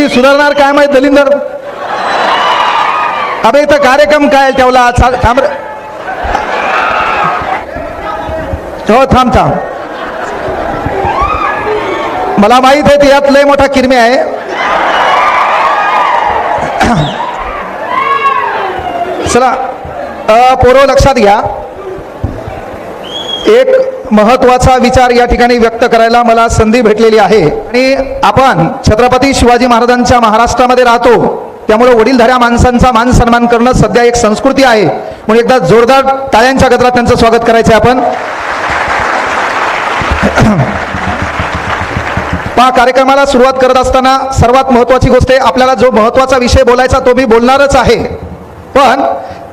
कधी सुधारणार काय माहित दलिंदर. अबे इथं कार्यक्रम काय ठेवला थांब रे. हो थांब थांब. मला माहित आहे यात लय मोठा किरमी आहे. चला पोरो लक्षात घ्या. एक महत्वाचा विचार या ठिकाणी व्यक्त करायला मला संधी भेटलेली आहे. आणि आपण छत्रपती शिवाजी महाराजांच्या महाराष्ट्रामध्ये राहतो, त्यामुळे वडीलधाऱ्या माणसांचा मान सन्मान करणं सध्या एक संस्कृती आहे. म्हणून एकदा जोरदार टाळ्यांच्या गजरात त्यांचं स्वागत करायचं आपण. कार्यक्रमाला सुरुवात करत असताना सर्वात महत्वाची गोष्ट आहे, आपल्याला जो महत्वाचा विषय बोलायचा तो मी बोलणारच आहे. पण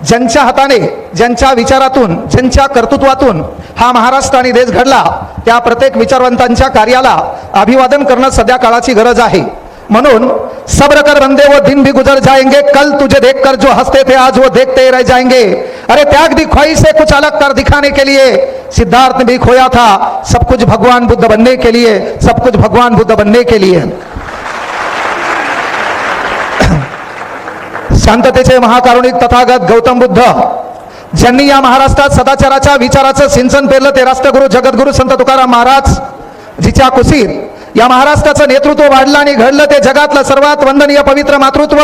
ज्यांच्या हाताने, ज्यांच्या विचारातून, ज्यांच्या कर्तृत्वातून हा महाराष्ट्र आणि देश घडला, त्या प्रत्येक विचारवंतांच्या कार्याला अभिवादन करणं सध्या काळाची गरज आहे. म्हणून सब्र कर बंदे वो दिन भी गुजर जाएंगे, कल तुझे देखकर जो हंसते थे आज वो देखते रह जाएंगे. अरे त्याग दी ख्वाहिश से कुछ अलग कर दिखाने के लिए सिद्धार्थ ने भी खोया था सब कुछ भगवान बुद्ध बनने के लिए, सब कुछ भगवान बुद्ध बनने के लिए. शांततेचे महाकारुणिक तथागत गौतम बुद्ध ज्यांनी या महाराष्ट्रात सदाचाराच्या विचाराचं सिंचन पेरलं, ते राष्ट्रगुरु जगद्गुरु संत तुकाराम महाराज जिच्या कुशीत या महाराष्ट्राचं नेतृत्व वाढलं आणि घडलं. ते जगातलं सर्वात वंदनीय पवित्र मातृत्व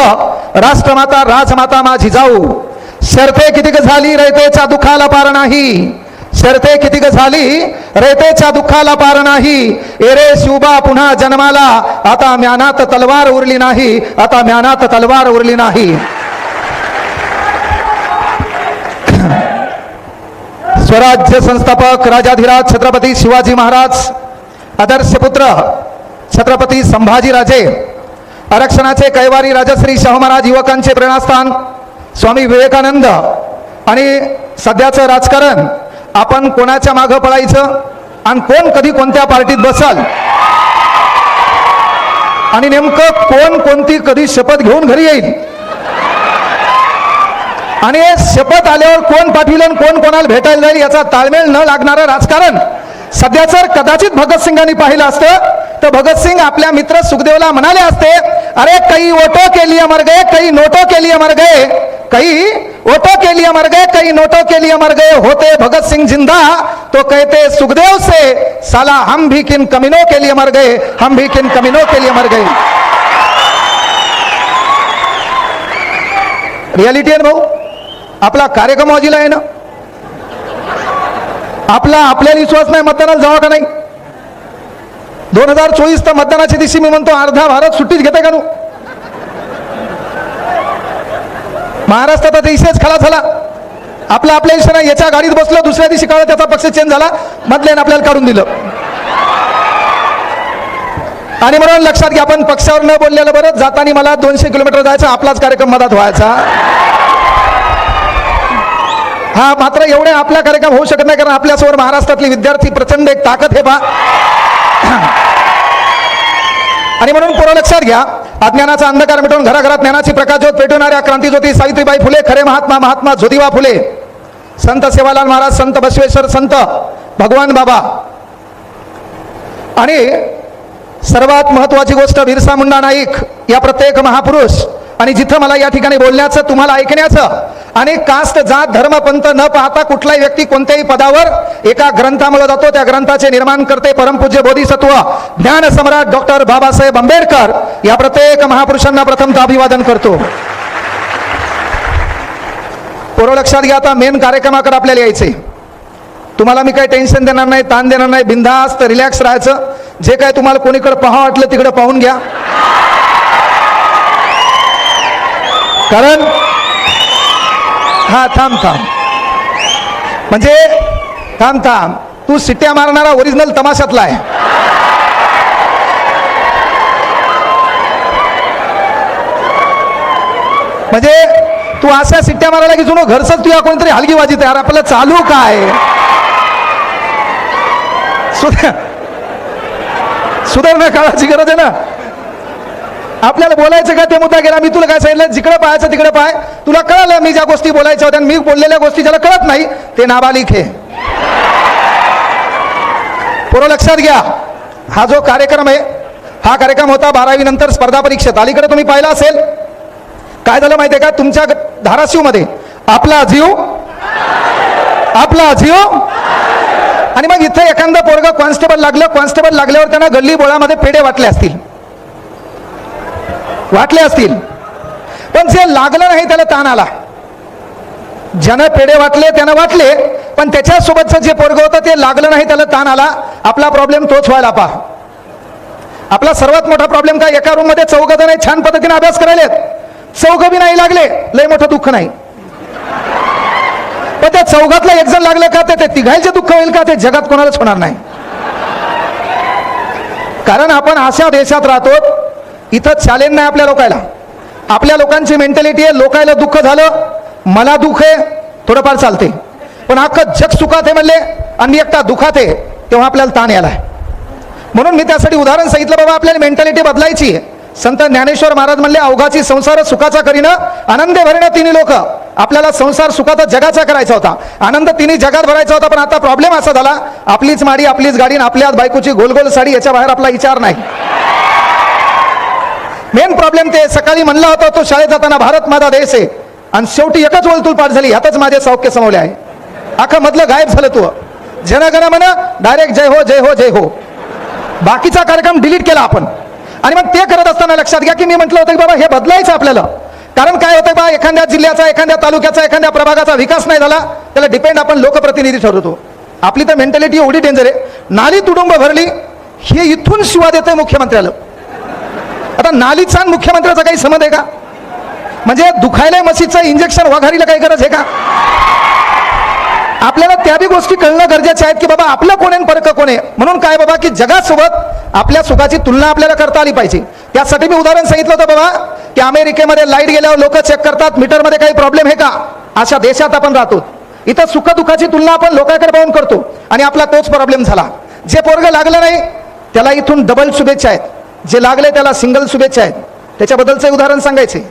राष्ट्रमाता राजमाता माझी जाऊ. शर्ते कितीक झाली रयतेच्या दुःखाला पार नाही, शर्ते कितीक झाली रयतेच्या दुःखाला पार नाही. एरे शिवबा पुन्हा जन्माला, आता म्यानात तलवार उरली नाही, आता म्यानात तलवार उरली नाही. स्वराज्य संस्थापक राजाधिराज छत्रपती शिवाजी महाराज, आदर्श पुत्र छत्रपती संभाजीराजे, आरक्षणाचे कैवारी राजश्री शाहू महाराज, युवकांचे प्रेरणास्थान स्वामी विवेकानंद. आणि सध्याचं राजकारण, आपण कोणाच्या मागं पळायचं आणि कोण कधी कोणत्या पार्टीत बसल आणि नेमकं कोण कोणती कधी शपथ घेऊन घरी येईल आणि शपथ आल्यावर कोण पाठविल आणि कोण कोणाला भेटायला जाईल याचा ताळमेळ न लागणारं राजकारण सध्या जर कदाचित भगतसिंगांनी पाहिलं असतं तर भगतसिंग आपल्या मित्र सुखदेवला म्हणाले असते, अरे कई वोटों के लिए मर गए, कई नोटों के लिए मर गए, कई वोटों के लिए मर गए, कई नोटों के लिए मर गए. होते भगत सिंह जिंदा तो कहते सुखदेव से, साला हम भी किन कमीनों के लिए मर गए, हम भी किन कमीनों के लिए मर गए. रियालिटी आहे भाऊ. आपला कार्यक्रम वाजीला आहे ना. आपल्याला विश्वास नाही मतदानाला जावा का नाही. 2024 तर मतदानाच्या दिवशी मी म्हणतो अर्धा भारत सुट्टीच घेते का नू. महाराष्ट्रात दिवशीच खला झाला. आपल्या दिवशी याच्या गाडीत बसलो, दुसऱ्या दिवशी कळलं त्याचा पक्ष चेंज झाला, मधल्याने आपल्याला काढून दिलं. आणि म्हणून लक्षात घ्या, आपण पक्षावर न बोललेलं बरं. जाताना मला 200 किलोमीटर जायचा, आपलाच कार्यक्रम मधात व्हायचा. हा मात्र एवढे आपला कार्यक्रम होऊ शकत नाही, कारण आपल्यासमोर महाराष्ट्रातले विद्यार्थी प्रचंड एक ताकद आहे बा. आणि म्हणून पूर्ण लक्षात घ्या, अज्ञानाचा अंधकार मिटवून घराघरात ज्ञानाची प्रकाशज्योत पेटवणाऱ्या क्रांतीज्योती सावित्रीबाई फुले, खरे महात्मा ज्योतिबा फुले, संत सेवालाल महाराज, संत बसवेश्वर, संत भगवान बाबा. आणि सर्वात महत्वाची गोष्ट बिरसा मुंडा नाईक या प्रत्येक महापुरुष. आणि जिथं मला या ठिकाणी बोलण्याचं, तुम्हाला ऐकण्याचं, आणि कास्ट जात धर्म पंथ न पाहता कुठलाही व्यक्ती कोणत्याही पदावर एका ग्रंथामुळे जातो. त्या ग्रंथाचे निर्माण करते परमपूज्य बोधिसत्व ज्ञान सम्राट डॉक्टर बाबासाहेब आंबेडकर या प्रत्येक महापुरुषांना प्रथमतः अभिवादन करतो. पूर्व लक्षात घ्या, आता मेन कार्यक्रमाकडे आपल्याला यायचे. तुम्हाला मी काही टेन्शन देणार नाही, ताण देणार नाही, बिनधास्त रिलॅक्स राहायचं. जे काय तुम्हाला कोणीकडे पाहावं वाटलं तिकडे पाहून घ्या. कारण हा थांब म्हणजे थांब तू सिट्ट्या मारणारा ओरिजिनल तमाशातला आहे. म्हणजे तू अशा सिट्ट्या मारायला की जुनो घरच तुझ्या कोणतरी हलगी वाजित यार. आपलं चालू काय सुधारणा काळाची गरज आहे ना. आपल्याला बोलायचं का ते मुद्दा गेला. मी तुला काय सांगितलं, जिकडे पाहायचं तिकडे पाय. तुला कळलं मी ज्या गोष्टी बोलायच्या होत्या, मी बोललेल्या गोष्टी ज्याला कळत नाही ते नाबालिक आहे. पूर्व लक्षात घ्या, हा जो कार्यक्रम आहे हा कार्यक्रम होता 12वी नंतर स्पर्धा परीक्षेत. अलीकडे तुम्ही पाहिला असेल काय झालं माहितीये का, तुमच्या धाराशिव मध्ये आपला जीव आणि मग इथे एखादं पोरग कॉन्स्टेबल लागलं. कॉन्स्टेबल लागल्यावर त्यांना गल्ली बोळामध्ये पेढे वाटले असतील, पण जे लागलं नाही त्याला ताण आला. ज्यानं पेढे वाटले त्यानं वाटले, पण त्याच्यासोबतचं जे पोरग होतं ते लागलं नाही त्याला ताण आला. आपला प्रॉब्लेम तोच व्हायला पहा. आपला सर्वात मोठा प्रॉब्लेम काय, एका रूम मध्ये 4 जण छान पद्धतीने अभ्यास करायलेत, 4 बी नाही लागले, लय मोठं दुःख नाही. पण त्या 4घातला एक जण लागलं का ते 3घांचे दुःख होईल का, ते जगात कोणालाच होणार नाही. कारण आपण अशा देशात राहतो इथं चॅलेंज नाही आपल्या लोकायला. आपल्या लोकांची मेंटॅलिटी आहे, लोकायला दुःख झालं मला दुःख आहे थोडंफार चालते, पण अख्खं जग सुखात आहे म्हणले आणि मी एकटा दुखात आहे तेव्हा आपल्याला ताण यायलाय. म्हणून मी त्यासाठी उदाहरण सांगितलं, बाबा आपल्याला मेंटॅलिटी बदलायची आहे. संत ज्ञानेश्वर महाराज म्हणले, अवघाची संसार सुखाचा करीनं आनंदे भरणं तिन्ही लोक. आपल्याला संसार सुखाचा जगाचा करायचा होता, आनंद तिन्ही जगात भरायचा होता. पण आता प्रॉब्लेम असा झाला, आपलीच माडी आपलीच गाडी आपल्याच बायकोची गोलगोल साडी, याच्या बाहेर आपला विचार नाही. मेन प्रॉब्लेम ते सकाळी म्हणला होता तो शाळेत जाताना, भारत माझा देश आहे, आणि शेवटी एकच वळतूल पाठ झाली, ह्यातच माझे सौख्य समवले आहे. अख्खं मधलं गायब झालं. तू जनगण म्हणा डायरेक्ट जय हो जय हो जय हो, बाकीचा कार्यक्रम डिलीट केला आपण. आणि मग ते करत असताना लक्षात घ्या की मी म्हटलं होतं की बाबा हे बदलायचं आपल्याला. कारण काय होतं बा, एखाद्या जिल्ह्याचा एखाद्या तालुक्याचा एखाद्या प्रभागाचा विकास नाही झाला त्याला डिपेंड आपण लोकप्रतिनिधी ठरवतो. आपली तर मेंटॅलिटी एवढी डेंजर आहे, नाली तुडुंब भरली हे इथून शिवा देते मुख्यमंत्र्याला. आता नालीचा आणि मुख्यमंत्र्याचा काही संबंध आहे का? म्हणजे दुखायला मशीदचं इंजेक्शन वाघारीला काही गरज आहे का? आपल्याला त्या बी गोष्टी कळणं गरजेचे आहेत की बाबा आपलं कोण आहे परक कोण आहे. म्हणून काय बाबा की जगासोबत आपल्या सुखाची तुलना आपल्याला करता आली पाहिजे. त्यासाठी मी उदाहरण सांगितलं होतं बाबा की अमेरिकेमध्ये लाईट गेल्यावर लोक चेक करतात मीटरमध्ये काही प्रॉब्लेम आहे का. अशा देशात आपण राहतो, इथं सुख दुःखाची तुलना आपण लोकांकडे पाहून करतो आणि आपला तोच प्रॉब्लेम झाला. जे पोरग लागलं नाही त्याला इथून डबल शुभेच्छा आहेत, जे लागले त्याला सिंगल शुभेच्छा आहेत. त्याच्याबद्दलचं उदाहरण सांगायचे,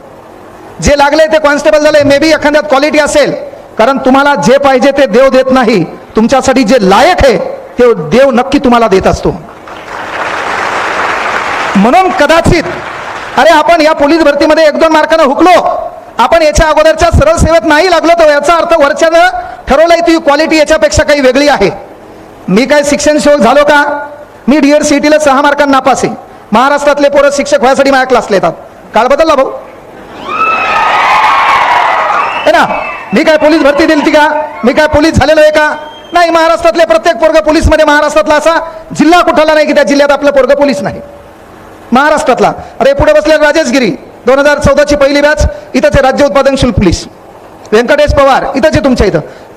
जे लागले ते कॉन्स्टेबल झाले, मे बी एखाद्यात क्वालिटी असेल, कारण तुम्हाला जे पाहिजे ते देव देत नाही, तुमच्यासाठी जे लायक आहे ते देव नक्की तुम्हाला देत असतो. म्हणून कदाचित अरे आपण या पोलीस भरतीमध्ये 1-2 मार्कानं हुकलो, आपण याच्या अगोदरच्या सरळ सेवेत नाही लागलो, तर याचा अर्थ वरच्यानं ठरवलंय ती क्वालिटी याच्यापेक्षा काही वेगळी आहे. मी काय शिक्षण सेवक झालो का? मी DED-CET 6 मार्कांना नापास आहे. महाराष्ट्रातले पोरं शिक्षक व्हायसाठी माझ्या क्लासला येतात. काळ बदलला भाऊ है ना. मी काय पोलीस भरती दिली का? मी काय पोलीस झालेलो आहे का? नाही. महाराष्ट्रातले प्रत्येक पोरग पोलीस मध्ये, महाराष्ट्रातला असा जिल्हा कुठला नाही की त्या जिल्ह्यात आपलं पोरग पोलीस नाही. महाराष्ट्रातला अरे पुढे बसले राजेशगिरी 2014ची पहिली बॅच, इथंच राज्य उत्पादन शुल्क पोलीस. व्यंकटेश पवार इथंच आहे तुमच्या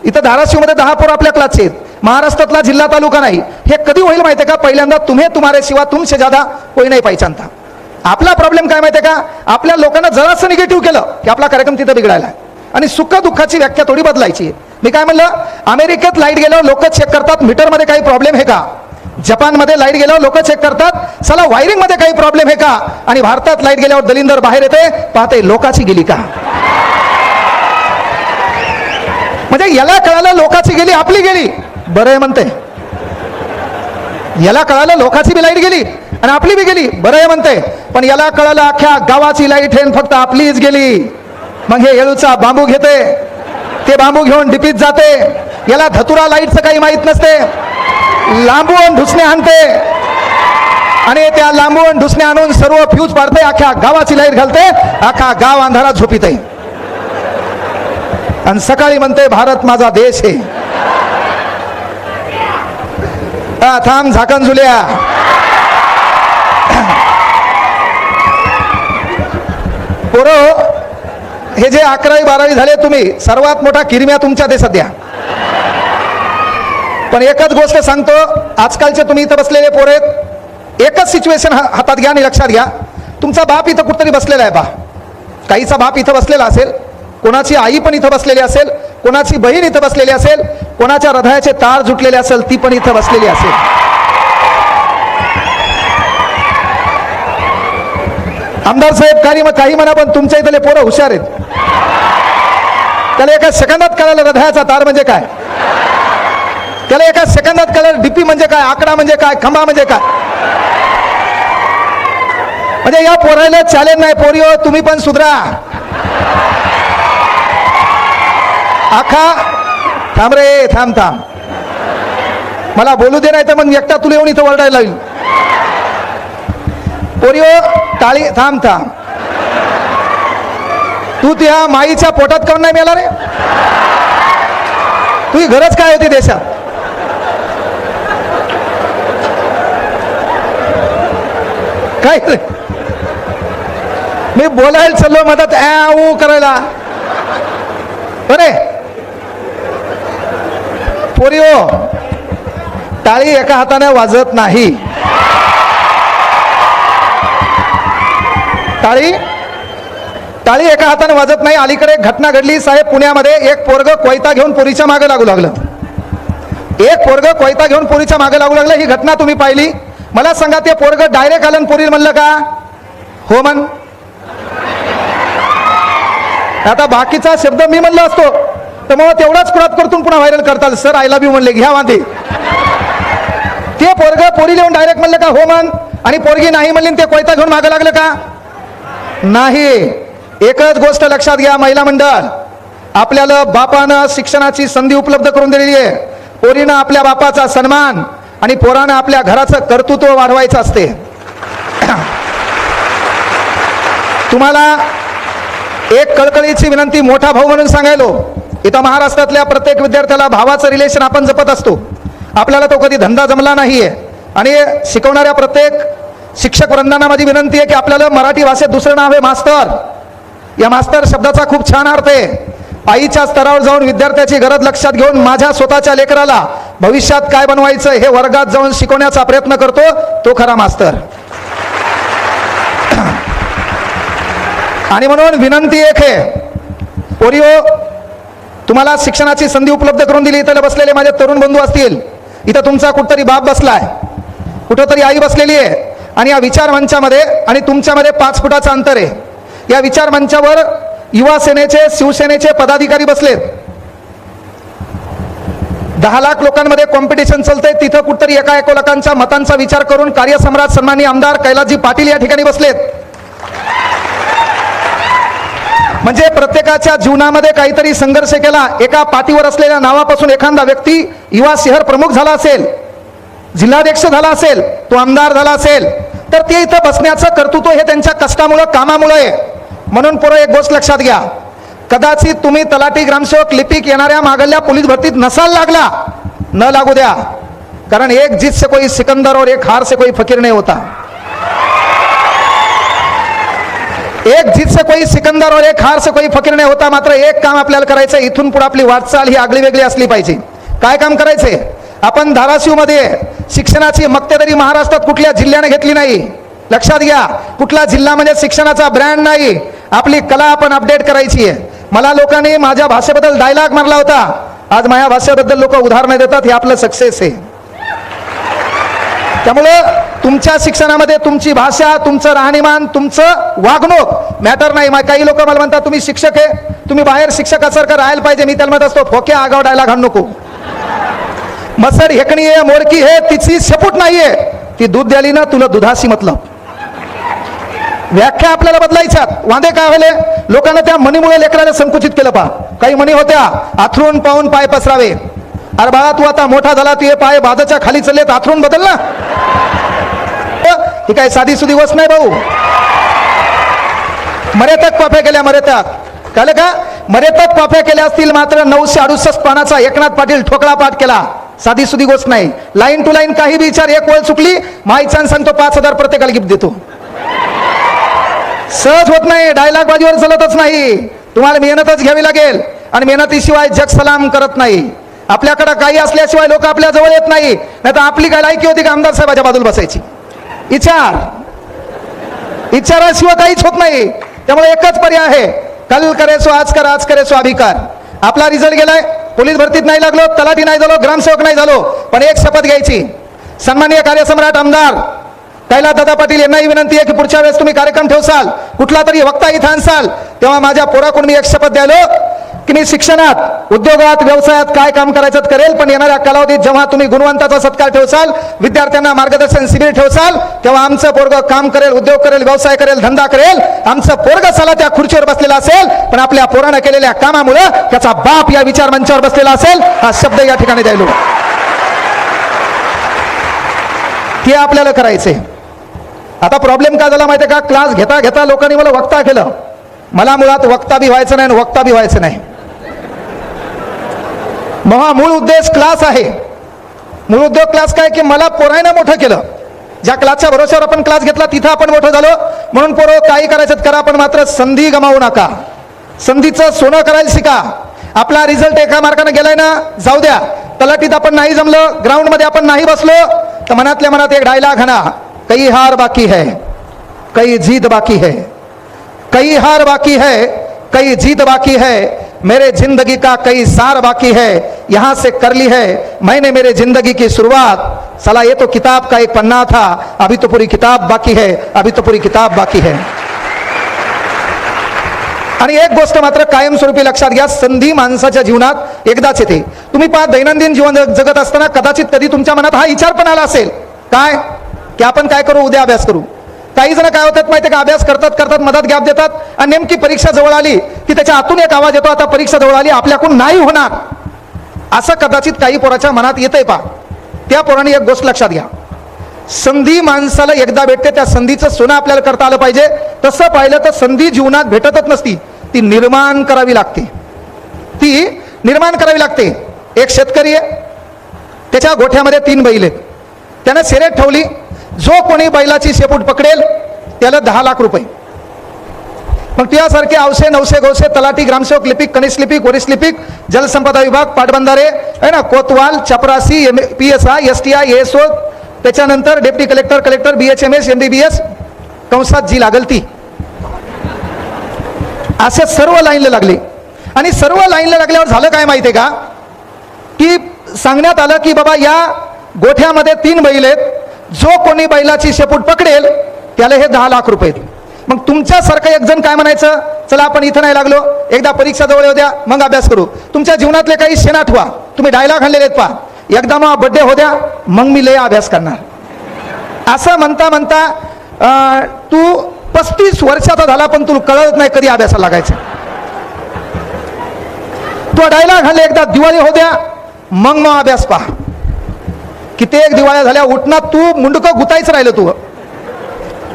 इथं धाराशिव मध्ये 10 पोरं आपल्या क्लासचे आहेत. महाराष्ट्रातला जिल्हा तालुका नाही. हे कधी होईल माहितीये का? पहिल्यांदा तुम्हारे सिवा तुमसे ज्यादा कोई नाही पहिचानता. आपला प्रॉब्लेम काय माहितीये का? आपल्या लोकांना जरासं निगेटिव्ह केलं की आपला कार्यक्रम तिथं बिघडायला. आणि सुख दुःखाची व्याख्या थोडी बदलायची. मी काय म्हणलं, अमेरिकेत लाईट गेल्यावर लोक चेक करतात मीटरमध्ये काही प्रॉब्लेम आहे का. जपानमध्ये लाईट गेल्यावर लोक चेक करतात चला वायरिंग मध्ये काही प्रॉब्लेम आहे का. आणि भारतात लाईट गेल्यावर दलिंदर बाहेर येते, पाहते लोकाची गेली का. म्हणजे याला कळालं लोकाची गेली आपली गेली, बरं आहे म्हणते. याला कळालं लोकाची बी लाईट गेली आणि आपली बी गेली, बरं आहे म्हणते. पण याला कळालं अख्ख्या गावाची लाईट आहे फक्त आपलीच गेली. मग हे येळूचा बांबू घेते, ते बांबू घेऊन डिपीत जाते. याला धतुरा लाईटचं काही माहित नसते, लांबून ढुसणे आणते आणि त्या लांबून ढुसणे आणून सर्व फ्यूज पाडते, अख्ख्या गावाची लाईट घालते, अख्खा गाव अंधारात झोपीत आहे. आणि सकाळी म्हणते भारत माझा देश आहे. थांब झाकण झुल्या. पोरं हे जे 11वी 12वी झाले तुम्ही, सर्वात मोठा किरम्या तुमच्यात आहे सध्या. पण एकच गोष्ट सांगतो, आजकालचे तुम्ही इथं बसलेले पोरं आहेत, एकच सिच्युएशन हातात घ्या आणि लक्षात घ्या. तुमचा बाप इथं कुठतरी बसलेला आहे. काहीचा बाप इथं बसलेला असेल, कोणाची आई पण इथं बसलेली असेल, कोणाची बहीण इथं बसलेली असेल, कोणाच्या हृदयाचे तार जुटलेले असेल, ती पण इथं बसलेली असेल. आमदार साहेब काही म्हणा, पण तुमच्या इथले पोरं हुशार आहेत. त्याला एका सेकंदात कळालं हृदयाचा तार म्हणजे काय, त्याला एका सेकंदात कळालं डीपी म्हणजे काय, आकडा म्हणजे काय, खंबा म्हणजे काय. म्हणजे या पोरायला चॅलेंज नाही, पोरी हो तुम्ही पण सुधरा. आखा थांब रे, थांब थांब, मला बोलू दे, नाही तर मग एकटा तुला येऊन इथं वरडायला येईल. पोरी हो टाळी, थांब थांब, तू त्या माईच्या पोटात काऊन नाही मिळाला रे? तुझी गरज काय होती देशात? काय रे? मी बोलायला चाललो मदत ऊ करायला. बरे पोरी हो, टाळी एका हाताने वाजत नाही. टाळी टाळी एका हाताने वाजत नाही. अलीकडे एक घटना घडली साहेब पुण्यामध्ये. एक पोरग कोयता घेऊन पोरीच्या मागे लागू लागलं. एक पोरग कोयता घेऊन पोरीच्या मागे लागू लागलं. ही घटना तुम्ही पाहिली. मला सांगा, ते पोरग डायरेक्ट आलं पोरी म्हणलं का हो म्हण? आता बाकीचा शब्द मी म्हणलं असतो तर मग तेवढाच कुरात करतून पुन्हा व्हायरल करताल. सर आय लव्ह यू म्हणले, घ्या वांदे. ते पोरग पोरी लिहून डायरेक्ट म्हणलं का हो म्हण, आणि पोरगी नाही म्हणली, ते कोयता घेऊन मागे लागलं का नाही? एकच गोष्ट लक्षात घ्या महिला मंडळ, आपल्याला बापानं शिक्षणाची संधी उपलब्ध करून दिलेली आहे. पोरीनं आपल्या बापाचा सन्मान आणि पोरानं आपल्या घराचं कर्तृत्व वाढवायचं असते. तुम्हाला एक कळकळीची विनंती मोठा भाऊ म्हणून सांगायलो, इथं महाराष्ट्रातल्या प्रत्येक विद्यार्थ्याला भावाचं रिलेशन आपण जपत असतो. आपल्याला तो कधी धंदा जमला नाहीये. आणि शिकवणाऱ्या प्रत्येक शिक्षक वृंदांना माझी विनंती आहे की आपल्याला मराठी भाषेत दुसरं नाव आहे मास्तर. या मास्तर शब्दाचा खूप छान अर्थ आहे. आईच्या स्तरावर जाऊन विद्यार्थ्याची गरज लक्षात घेऊन माझ्या स्वतःच्या लेकराला भविष्यात काय बनवायचं हे वर्गात जाऊन शिकवण्याचा प्रयत्न करतो, तो खरा मास्तर. आणि म्हणून विनंती एक आहे, पोरिओ तुम्हाला शिक्षणाची संधी उपलब्ध करून दिली. इथं बसलेले माझे तरुण बंधू असतील, इथं तुमचा कुठतरी बाप बसलाय, कुठंतरी आई बसलेली आहे, आणि या विचार मंचामध्ये आणि तुमच्यामध्ये 5 फुटाचं अंतर आहे. या विचार मंचावर युवा सेनेचे शिवसेनेचे पदाधिकारी बसलेत. 10 लाख लोकांमध्ये कॉम्पिटिशन चालतंय. तिथं कुठतरी एका लोकांच्या मतांचा विचार करून कार्यसम्राट सन्माननीय आमदार कैलासजी पाटील या ठिकाणी बसलेत. म्हणजे प्रत्येकाच्या जीवनामध्ये काहीतरी संघर्ष केला. एका पाठीवर असलेल्या नावापासून एखादा व्यक्ती युवा शहर प्रमुख झाला असेल, जिल्हाध्यक्ष झाला असेल, तो आमदार झाला असेल, तर ते इथं बसण्याचं कर्तृत्व हे त्यांच्या कष्टामुळे कामामुळे आहे. म्हणून पुढे एक गोष्ट लक्षात घ्या, कदाचित तुम्ही तलाठी ग्रामसेवक लिपिक येणाऱ्या मागल्या पोलीस भरतीत नसाल लागला, न लागू द्या. कारण एक जीत से कोई सिकंदर और एक हार से कोई फकीर नहीं होता. एक जीत से कोई सिकंदर और एक हार से कोई फकीर नहीं होता. मात्र एक काम आपल्याला करायचं, इथून पुढे आपली वाटचाल ही आगळी वेगळी असली पाहिजे. काय काम करायचंय? आपण धाराशिव मध्ये शिक्षणाची मक्तेदारी महाराष्ट्रात कुठल्या जिल्ह्याने घेतली नाही. लक्षात घ्या, कुठला जिल्हा म्हणजे शिक्षणाचा ब्रँड नाही. आपली कला आपण अपडेट करायची आहे. मला लोकांनी माझ्या भाषेबद्दल डायलॉग मारला होता. आज माझ्या भाषेबद्दल लोक उदाहरणं देतात, हे आपलं सक्सेस आहे. त्यामुळे तुमच्या शिक्षणामध्ये तुमची भाषा, तुमचं राहणीमान, तुमचं वागणूक मॅटर नाही. काही लोक मला म्हणतात तुम्ही शिक्षक आहे, तुम्ही बाहेर शिक्षकासारखं राहायला पाहिजे. मी त्याला म्हणत असतो, फोक्या आगाव डायलॉग आणू नको. मसड हेकणी आहे, मोडकी आहे, तिची शेपूट नाहीये. ती दूध द्याली ना, तुला दुधाशी मतलब. व्याख्या आपल्याला बदलायच्यात. वांदे काय व्हायले, लोकांना त्या म्हणीमुळे लेकराला संकुचित केलं. पा काही म्हणी होत्या, आथरून पाहून पाय पसरावे. अरे बाळा, तू आता मोठा झाला, तू हे पाय बाजाच्या खाली चाललेत, आथरून बदल ना. ही काय साधी सुधी गोष्ट नाही भाऊ. मरेतक पाफ्या केल्या, मरेतक कळलं का? मरेतक पाफ्या केल्या असतील, मात्र 968 पानाचा एकनाथ पाटील ठोकळा पाठ केला. साधी सुधी गोष्ट नाही. लाईन टू लाईन काही विचार, एक वेळ चुकली माईचान सांगतो 5000 प्रत्येकाला गिफ्ट देतो. सहज होत नाही, डायलॉग बाजीवर चालतच नाही. तुम्हाला मेहनतच घ्यावी लागेल, आणि मेहनतीशिवाय जग सलाम करत नाही. आपल्याकडे काही असल्याशिवाय लोक आपल्या जवळ येत नाही. नाहीतर आपली काय लायकी होती का आमदार साहेबाच्या बाजूला बसायची? इचाराशिवाय काहीच होत नाही. त्यामुळे एकच पर्याय आहे, कल करे सो आज कर, आज करे सो अभी कर. आपला रिझल्ट गेलाय, पोलीस भरतीत नाही लागलो, तलाठी नाही झालो, ग्रामसेवक नाही झालो, पण एक शपथ घ्यायची. सन्माननीय कार्यसम्राट आमदार कैलासदादा पाटील यांनाही विनंती आहे की पुढच्या वेळेस तुम्ही कार्यक्रम ठेवसाल, कुठला तरी वक्ता इथं आणसाल, तेव्हा माझ्या पोराकडून मी एक शपथ द्यायलो, की मी शिक्षणात, उद्योगात, व्यवसायात काय काम करायचं करेल, पण येणाऱ्या कालावधीत जेव्हा तुम्ही गुणवंताचा सत्कार ठेवसाल, विद्यार्थ्यांना मार्गदर्शन शिबिर ठेवसाल, तेव्हा आमचं पोरग काम करेल, उद्योग करेल, व्यवसाय करेल, धंदा करेल. आमचं पोरग साला त्या खुर्चीवर बसलेला असेल, पण आपल्या पोरानं केलेल्या कामामुळे त्याचा बाप या विचार मंचावर बसलेला असेल. हा शब्द या ठिकाणी द्यायलो, ते आपल्याला करायचंय. आता प्रॉब्लेम काय झाला माहितीये का? क्लास घेता घेता लोकांनी मला वक्ता केलं. मला मुळात वक्ता बी व्हायचं नाही, वक्ता बी व्हायचं नाही. महा मूळ उद्देश क्लास आहे. मूळ उद्योग क्लास काय की मला पोरायनं मोठं केलं. ज्या क्लासच्या भरोश्यावर आपण क्लास घेतला तिथं आपण मोठं झालो. म्हणून पोरं काही करायचं करा, पण मात्र संधी गमावू नका. संधीचं सोनं करायला शिका. आपला रिझल्ट एका मार्काने गेलाय ना, जाऊ द्या. तलाठीत आपण नाही जमलं, ग्राउंड मध्ये आपण नाही बसलो, तर मनातल्या मनात एक डायलॉग हाना, कई हार बाकी है, कई जीत बाकी है, कई हार बाकी है, कई जीत बाकी है, मेरे जिंदगी का कई सार बाकी है, यहां से कर ली है मैंने मेरे जिंदगी की शुरुआत. साला ये तो किताब का एक पन्ना था, अभी तो पूरी किताब बाकी है, अभी तो पूरी किताब बाकी है. आणि एक गोष्ट मात्र कायमस्वरूपी लक्षात घ्या, संधी माणसाच्या जीवनात एकदाच येते. तुम्ही पहा, दैनंदिन जीवन जगत असताना कदाचित कधी तुमच्या मनात हा विचार पण आला असेल, काय की आपण काय करू, उद्या अभ्यास करू. काही जण काय होतात माहिती का, अभ्यास करतात करतात मधात गॅप देतात, आणि नेमकी परीक्षा जवळ आली की त्याच्या आतून एक आवाज येतो, आता परीक्षा जवळ आली, आपल्याकडून नाही होणार. असं कदाचित काही पोराच्या मनात येतंय. पा त्या पोराने एक गोष्ट लक्षात घ्या, संधी माणसाला एकदा भेटते, त्या संधीचं सोनं आपल्याला करता आलं पाहिजे. तसं पाहिलं तर संधी जीवनात भेटतच नसती, ती निर्माण करावी लागते. ती निर्माण करावी लागते. एक शेतकरी आहे, त्याच्या गोठ्यामध्ये 3 बैल आहेत. त्यानं शर्यत ठेवली, जो कोणी बैलाची शेपूट पकडेल त्याला 10 लाख रुपये. मग तुझ्यासारखे आवशे नवशे गवशे तलाठी, ग्रामसेवक, लिपिक, कनिष्ठ लिपिक, वरिष्ठ लिपिक, जलसंपदा विभाग, पाटबंधारे आहे ना, कोतवाल, चपरासी, PSI, STI, ASO, त्याच्यानंतर deputy collector, collector, BHMS, MBBS, कंसात जी लागल ती, असे सर्व लाईनला लागले. आणि सर्व लाईनला लागल्यावर झालं काय माहितीये का, की सांगण्यात आलं की बाबा या गोठ्यामध्ये 3 बैल आहेत, जो कोणी बैलाची शेपूट पकडेल त्याला हे 10 लाख रुपये. मग तुमच्यासारखं एक जण काय म्हणायचं, चला आपण इथं नाही लागलो, एकदा परीक्षा जवळ येऊ द्या मग अभ्यास करू. तुमच्या जीवनातले काही क्षण आठवा, तुम्ही डायलॉग आणलेले आहेत. पहा, एकदा मग बड्डे हो द्या मग मी लय अभ्यास करणार. असं म्हणता म्हणता तू 35 वर्षाचा झाला पण तुला कळत नाही कधी अभ्यासाला लागायचं. तू डायलॉग आणले, एकदा दिवाळी हो द्या मग अभ्यास पहा. कित्येक दिवाळ्या झाल्या, उठणार तू मुंडकं गुतायचं राहिलं तू,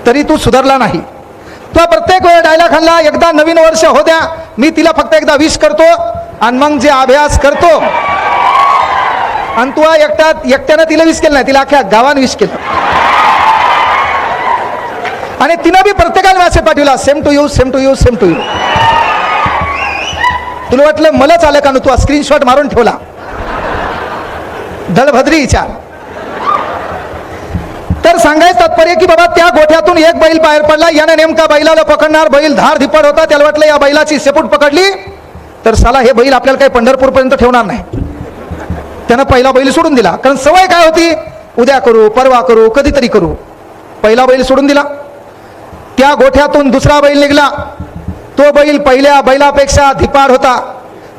तरी तू सुधारला नाही. तो प्रत्येक वेळ डायलॉग आणला, एकदा नवीन वर्ष हो द्या, मी तिला फक्त एकदा विश करतो आणि मग जे अभ्यास करतो. आणि तू एकट्यानं तिला विश केलं नाही, तिला अख्ख्या गावानं विश केलं. आणि तिनं बी प्रत्येकाला मेसेज पाठवला, same to you, same to you, same to you. तुला वाटलं मलाच आलं का? तू स्क्रीनशॉट मारून ठेवला. दळभद्री विचार. तर सांगायचं तात्पर्य की बाबा त्या गोठ्यातून एक बैल बाहेर पडला, याने नेमका बैलाला पकडणार, बैल धार धिप्पाड होता, त्याला वाटलं या बैलाची शेपूट पकडली तर साला हे बैल आपल्याला काही पंढरपूर पर्यंत ठेवणार नाही. त्यानं पहिला बैल सोडून दिला, कारण सवय काय होती, उद्या करू, परवा करू, कधीतरी करू. पहिला बैल सोडून दिला. त्या गोठ्यातून दुसरा बैल निघला. तो बैल पहिल्या बैलापेक्षा धिप्पाड होता.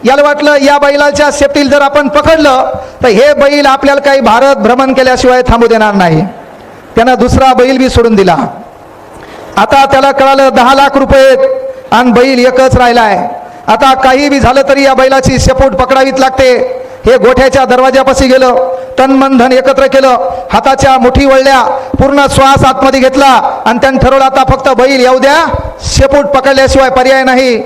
याला वाटलं या बैलाच्या शेपटीला जर आपण पकडलं तर हे बैल आपल्याला काही भारत भ्रमण केल्याशिवाय थांबू देणार नाही. त्यानं दुसरा बैल बी सोडून दिला. आता त्याला कळालं 10 लाख रुपये आणि बैल एकच राहिलाय. आता काही बी झालं तरी या बैलाची शेपूट पकडावीच लागते. हे गोठ्याच्या दरवाजापाशी गेलं, तन मन धन एकत्र केलं, हाताच्या मुठी वळल्या, पूर्ण श्वास आतमध्ये घेतला आणि त्यानं ठरवलं आता फक्त बैल येऊ द्या, शेपूट पकडल्याशिवाय पर्याय नाही.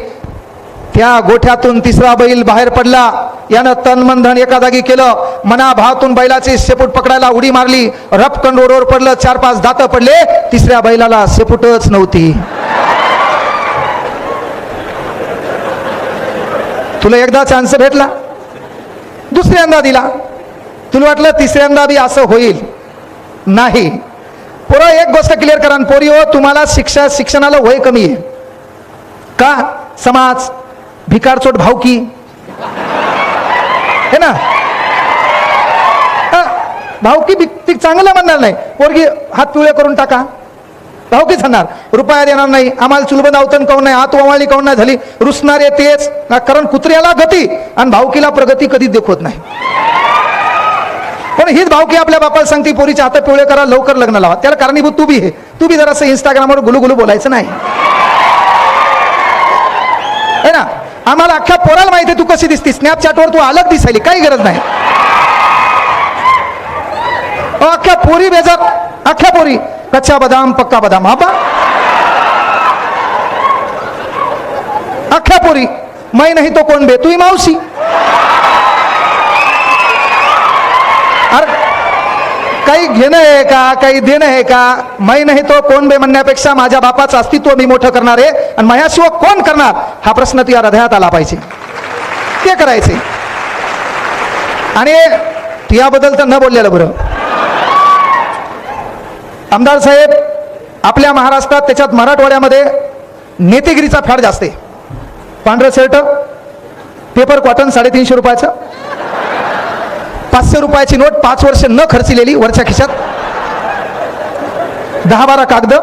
त्या गोठ्यातून तिसरा बैल बाहेर पडला. यानं तन मन धन एका जागी केलं, मनाभावातून बैलाची शेपूट पकडायला उडी मारली. रपकन रोडवर पडलं, 4-5 दात पडले. तिसऱ्या बैलाला शेपूटच नव्हती. तुला एकदा चान्स भेटला, दुसऱ्यांदा दिला, तुला वाटलं तिसऱ्यांदा बी असं होईल, नाही. पोरं एक गोष्ट क्लिअर करा, पोरी हो, तुम्हाला शिक्षणाला वय कमी आहे का? समाज, भिकारचोट भावकी है ना, भावकी चांगलं म्हणणार नाही. पोरगी हात पिवळे करून टाका, भावकीच आणणार, रुपया देणार नाही, आम्हाला चुलबंद अवतन काऊन नाही, हात ओवाळणी काऊन नाही झाली, रुसणारे तेच, कारण कुत्र्याला गती आणि भावकीला प्रगती कधीच देखवत नाही. पण हीच भावकी आपल्या बापाला सांगते पोरीच्या हात पिवळे करा, लवकर लग्न लावा. त्याला कारणीभूत तू बी आहे. तू बी जरासं इंस्टाग्रामवर गुलू बोलायचं नाही है ना. आम्हाला अख्ख्या पोराला माहिती आहे तू कशी दिसती, स्नॅपचॅटवर तू अलग दिसायली, काही गरज नाही. अख्ख्या पोरी बेजार, अख्ख्या पोरी कच्चा बदाम पक्का बदाम. हा बा अख्ख्या पोरी, मै नाही तो कोण बे, तू मावशी. अरे काही घेणं आहे का, काही देणं आहे का. मै नाही तो कोण बे म्हणण्यापेक्षा माझ्या बापाचं अस्तित्व मी मोठं करणार आहे आणि माझ्याशिवाय कोण करणार हा प्रश्न तुझ्या हृदयात आला पाहिजे, ते करायचे. आणि याबद्दल तर न बोललेलं बरं. आमदार साहेब आपल्या महाराष्ट्रात, त्याच्यात मराठवाड्यामध्ये नेतेगिरीचा फॅड जास्त आहे. पांढरं शर्ट, पेपर कॉटन 350 रुपयाचं, 500 रुपयाची नोट, 5 वर्ष न खर्चलेली वरच्या खिशात, 10-12 कागद,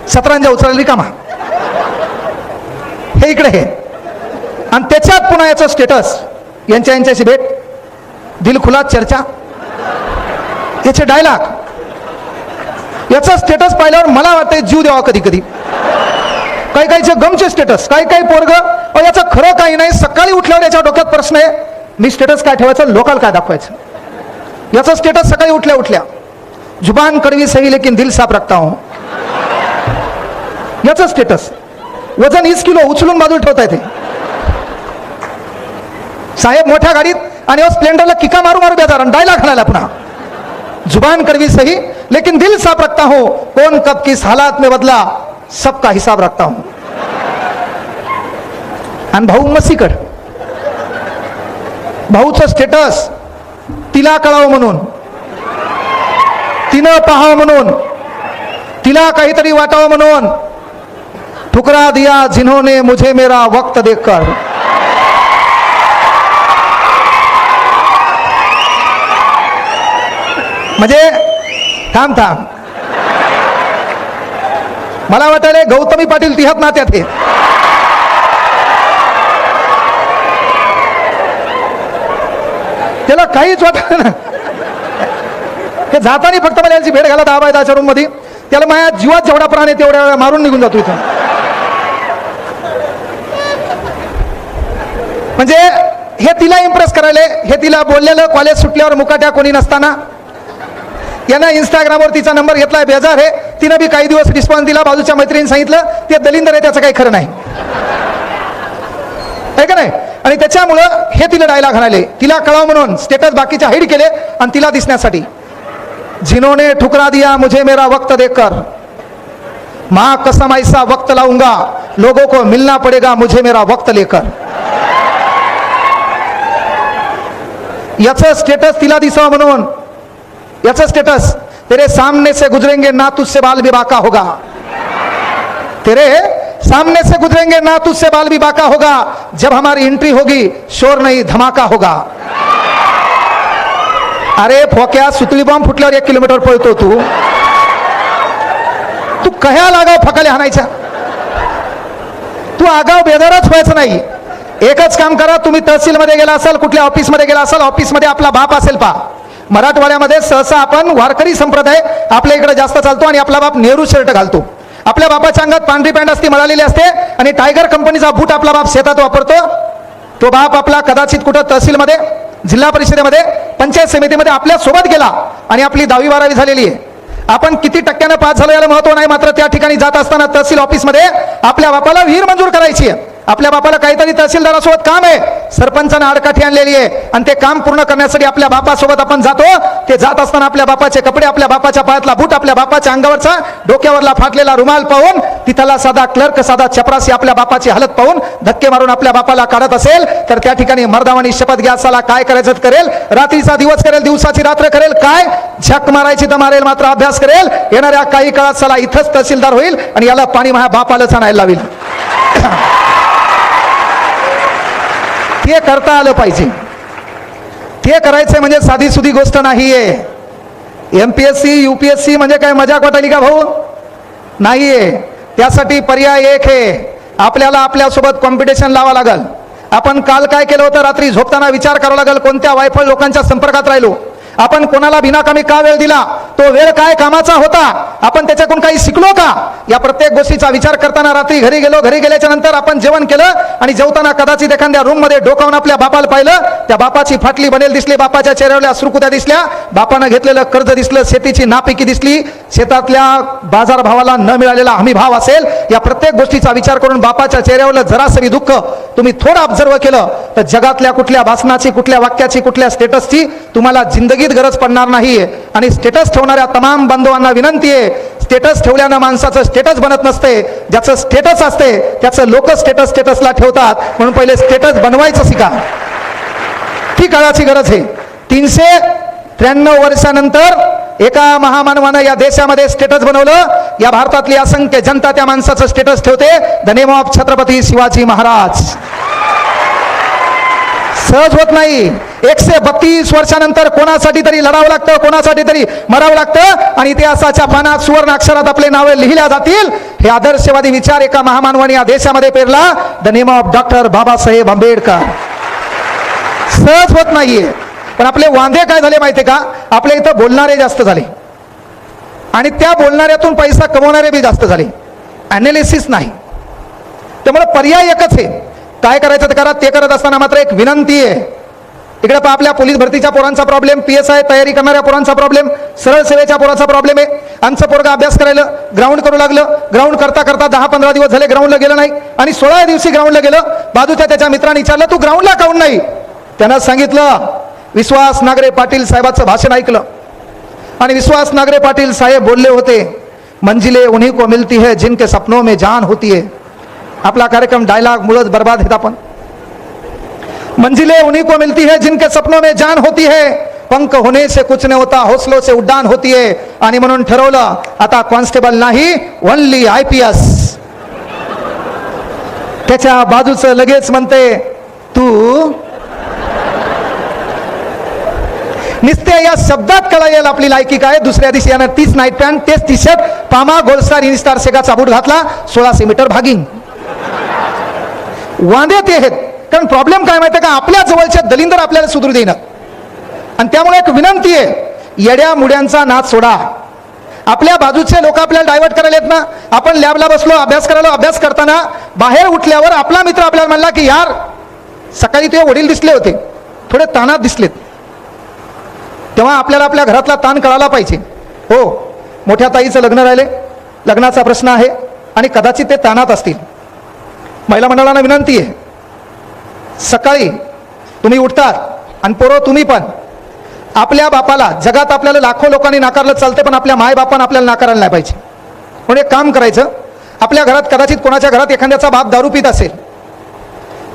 17 उचललेली कामा, हे इकडे हे. आणि त्याच्यात पुन्हा याचं स्टेटस, यांच्याशी भेट, दिलखुलास चर्चा, याचे डायलॉग, याचा स्टेटस पाहिल्यावर मला वाटतं जीव द्यावा कधी कधी. काही काहीचे गमचे स्टेटस, काही पोरग याचं खरं काही नाही, सकाळी उठल्यावर याच्या डोक्यात प्रश्न आहे मी स्टेटस काय ठेवायचं, लोकांना काय दाखवायचं. याचा स्टेटस सकाळी उठल्या जुबान कड़वी सही लेकिन दिल साफ रखता हूं, याचं स्टेटस. वजन 20 किलो उचलून बाजूला ठेवता येते साहेब मोठ्या गाडीत, आणि स्प्लेंडरला किका मारू बेजार, डायलॉग घालायला पुन्हा. जुबान कड़वी सही लेकिन दिल साफ रखता हूं, कौन कब किस हालात में बदला सबका हिसाब रखता हूं. आणि भाऊ मस्सीकड, भाऊचं स्टेटस तिला कळावं म्हणून, तिनं पाहावं म्हणून, तिला काहीतरी वाटावं म्हणून, ठुकरा दिया जिन्होंने मुझे मेरा वक्त देखकर. म्हणजे थांब मला वाटायला गौतमी पाटील तिहात नात्यात हे. त्याला काहीच वाटत ना, हे जाताना फक्त मला याची भेट घाला 10 रूम मध्ये, त्याला माझ्या जीवात जेवढा प्राण आहे तेवढ्या वेळा मारून निघून जातो इथं. म्हणजे हे तिला इम्प्रेस करायला, हे तिला बोललेलं कॉलेज सुटल्यावर मुकाट्या कोणी नसताना, यानं इंस्टाग्रामवर तिचा नंबर घेतलाय, बेजार आहे. तिनं बी काही दिवस रिस्पॉन्स दिला, बाजूच्या मैत्रिणी सांगितलं ते दलिंदर आहे, त्याचं काही खरं नाही का नाही. आणि त्याच्यामुळं हे तिला डायलॉग घालायले, तिला कळावं म्हणून स्टेटस बाकीच्या हाईड केले आणि तिला दिसण्यासाठी. जिन्होंने ठुकरा दिया मुझे मेरा वक्त देखकर, मां कसम ऐसा वक्त लाऊंगा लोगों को मिलना पड़ेगा मुझे मेरा वक्त लेकर. याचं स्टेटस तिला दिसावं म्हणून, याचा स्टेटस तेरे सामने से गुजरेंगे ना तुझसे बाल भी बाका होगा, तेरे सामने से गुजरेंगे ना तुझसे बाल भी बाका होगा, जब हमारी एंट्री होगी शोर नहीं धमाका होगा. अरे फोक्या, सुतळी बॉम्ब फुटल्यावर 1 किलोमीटर पळतो तू कह्या लागाव फकाले हाणायच्या. तू आगाव बेदारच व्हायचं नाही. एकच काम करा, तुम्ही तहसीलमध्ये गेला असाल, कुठल्या ऑफिसमध्ये गेला असाल, ऑफिसमध्ये आपला बाप असेल पा. मराठवाड्यामध्ये सहसा आपण वारकरी संप्रदाय आपल्या इकडे जास्त चालतो आणि आपला बाप नेहरू शर्ट घालतो. आपल्या बापाच्या अंगात पांढरी पॅन्ट असते, मळालेली असते, आणि टायगर कंपनीचा बूट आपला बाप शेतात वापरतो. तो बाप आपला कदाचित कुठं तहसीलमध्ये, जिल्हा परिषदेमध्ये, पंचायत समितीमध्ये आपल्या सोबत गेला आणि आपली 10वी-12वी झालेली आहे. आपण किती टक्क्यानं पास झालो याला महत्व नाही, मात्र त्या ठिकाणी जात असताना तहसील ऑफिसमध्ये आपल्या बापाला विहीर मंजूर करायची आहे. आपल्या बापाला काहीतरी तहसीलदारासोबत काम आहे, सरपंचानं आडकाठी आणलेली आहे आणि ते काम पूर्ण करण्यासाठी आपल्या बापासोबत आपण जातो. ते जात असताना आपल्या बापाचे कपडे, आपल्या बापाच्या पायातला बूट, आपल्या बापाच्या अंगावरचा डोक्यावरला फाटलेला रुमाल पाहून, तिथला साधा क्लर्क, साधा चपरासी आपल्या बापाची हालत पाहून धक्के मारून आपल्या बापाला काढत असेल तर त्या ठिकाणी मर्दावानी शपथ घ्या, साला काय करायचं करेल, रात्रीचा दिवस करेल, दिवसाची रात्र करेल, काय झक मारायची तर मारेल, मात्र अभ्यास करेल. येणाऱ्या काही काळात साला इथंच तहसीलदार होईल आणि याला पाणी माझ्या बापालाच आणायला लावेल. ते करता आलं पाहिजे. ते करायचं म्हणजे साधी सुधी गोष्ट नाहीये. MPSC UPSC म्हणजे काय मजाक वाटायली का भाऊ? नाहीये. त्यासाठी पर्याय एक आहे, आपल्याला आपल्यासोबत कॉम्पिटिशन लावा लागल. आपण काल काय केलं होतं, रात्री झोपताना विचार करावा लागेल कोणत्या वायफळ लोकांच्या संपर्कात राहिलो, आपण कोणाला बिनाकामी का वेळ दिला, तो वेळ काय कामाचा होता, आपण त्याच्याकडून काही शिकलो का, या प्रत्येक गोष्टीचा विचार करताना रात्री घरी गेलो. घरी गेल्याच्या नंतर आपण जेवण केलं आणि जेवताना कदाचित एखाद्या रूम मध्ये डोकावून आपल्या बापाला पाहिलं, त्या बापाची फाटली बनेल दिसली, बापाच्या चेहऱ्यावर अश्रुकुत्या दिसल्या, बापानं घेतलेलं कर्ज दिसलं, शेतीची नापिकी दिसली, शेतातल्या बाजारभावाला न मिळालेला हमी भाव असेल, या प्रत्येक गोष्टीचा विचार करून बापाच्या चेहऱ्यावर जरासरी दुःख तुम्ही थोडं ऑब्झर्व केलं तर जगातल्या कुठल्या भाषणाची, कुठल्या वाक्याची, कुठल्या स्टेटसची तुम्हाला जिंदगीत गरज पडणार नाहीये. आणि स्टेटस ठेवणाऱ्या तमाम बांधवांना विनंती आहे, स्टेटस ठेवल्यानं माणसाचं स्टेटस बनत नसते, ज्याचं स्टेटस असते त्याचं लोक स्टेटसला ठेवतात. म्हणून पहिले स्टेटस बनवायचं शिका, ही काळाची गरज आहे. 393 वर्षानंतर एका महामानवानं या देशामध्ये स्टेटस बनवलं. या भारतातली असंख्य जनता त्या माणसाचं स्टेटस ठेवते, the name of Chhatrapati Shivaji Maharaj. सहज होत नाही. 132 वर्षानंतर कोणासाठी तरी लढावं लागतं, कोणासाठी तरी मरावं लागतं आणि इतिहासाच्या पानात सुवर्ण अक्षरात आपले नावे लिहिल्या जातील. हे आदर्शवादी विचार एका महामानवाने या देशामध्ये पेरला, the name of doctor Babasaheb Ambedkar. सहज होत नाहीये. पण आपले वांदे काय झाले माहितीये का, आपल्या इथं बोलणारे जास्त झाले आणि त्या बोलणाऱ्यातून पैसा कमवणारे बी जास्त झाले, अनालिसिस नाही. त्यामुळे पर्याय एकच आहे, काय करायचं ते करा. ते करत असताना मात्र एक विनंती आहे, इकडे पहा आपल्या पोलीस भरतीच्या पोरांचा प्रॉब्लेम, PSI तयारी करणाऱ्या पोरांचा प्रॉब्लेम, सरळ सेवेच्या पोरांचा प्रॉब्लेम आहे. आमचं पोरगा अभ्यास करायला ग्राउंड करू लागलं, ग्राउंड करता करता 10-15 दिवस झाले ग्राउंडला गेलं नाही आणि 16व्या दिवशी ग्राउंडला गेलं. बाजूच्या त्याच्या मित्रांनी विचारलं तू ग्राउंडला काऊन नाही, त्यानं सांगितलं विश्वास नागरे पाटील साहेबांचं भाषण ऐकलं आणि विश्वास नागरे पाटील साहेब बोलले होते, मंजिले उन्हीं को मिलती है जिनके सपनों में जान होती है. आपला कार्यक्रम डायलॉग मुळेच बर्बाद आहेत. आपण मंजिले उन्हीं को मिलती है जिनके सपनों में जान होती है, पंख होने से कुछ नहीं होता, हौसलों से उड्डाण होती है. आणि म्हणून ठरवलं आता कॉन्स्टेबल नाही, ओनली IPS. त्याच्या बाजूचं लगेच म्हणते तू निस्ते या शब्दात कळायला आपली लायकी काय. दुसऱ्या दिवशी यानं 30 नाईट पॅन्ट, तेच टी शर्ट, पामा गोल्डस्टार इनस्टार सेगाचा बूट घातला, 1600 मीटर भागिंग. वांदे ते आहेत. कारण प्रॉब्लेम काय माहिती का, आपल्या जवळच्या दलिंदर आपल्याला सुधरू देणार. आणि त्यामुळे एक विनंती आहे, येड्या मुड्यांचा नाद सोडा. आपल्या बाजूचे लोक आपल्याला डायव्हर्ट करायला येत ना. आपण लॅबला बसलो, अभ्यास करायला, अभ्यास करताना बाहेर उठल्यावर आपला मित्र आपल्याला म्हणला की यार सकाळी तुझे वडील दिसले होते, थोडे ताणात दिसलेत. तेव्हा आपल्याला आपल्या घरातला ताण कळाला पाहिजे. हो, मोठ्या ताईचं लग्न राहिले, लग्नाचा प्रश्न आहे आणि कदाचित ते ताणात असतील. महिला मंडळांना विनंती आहे, सकाळी तुम्ही उठतात आणि पोरं तुम्ही पण आपल्या बापाला, जगात आपल्याला लाखो लोकांनी नाकारलं चालते पण आपल्या मायबापानं आपल्याला नाकारायला नाही पाहिजे. म्हणून एक काम करायचं, आपल्या घरात कदाचित कोणाच्या घरात एखाद्याचा बाप दारू पित असेल,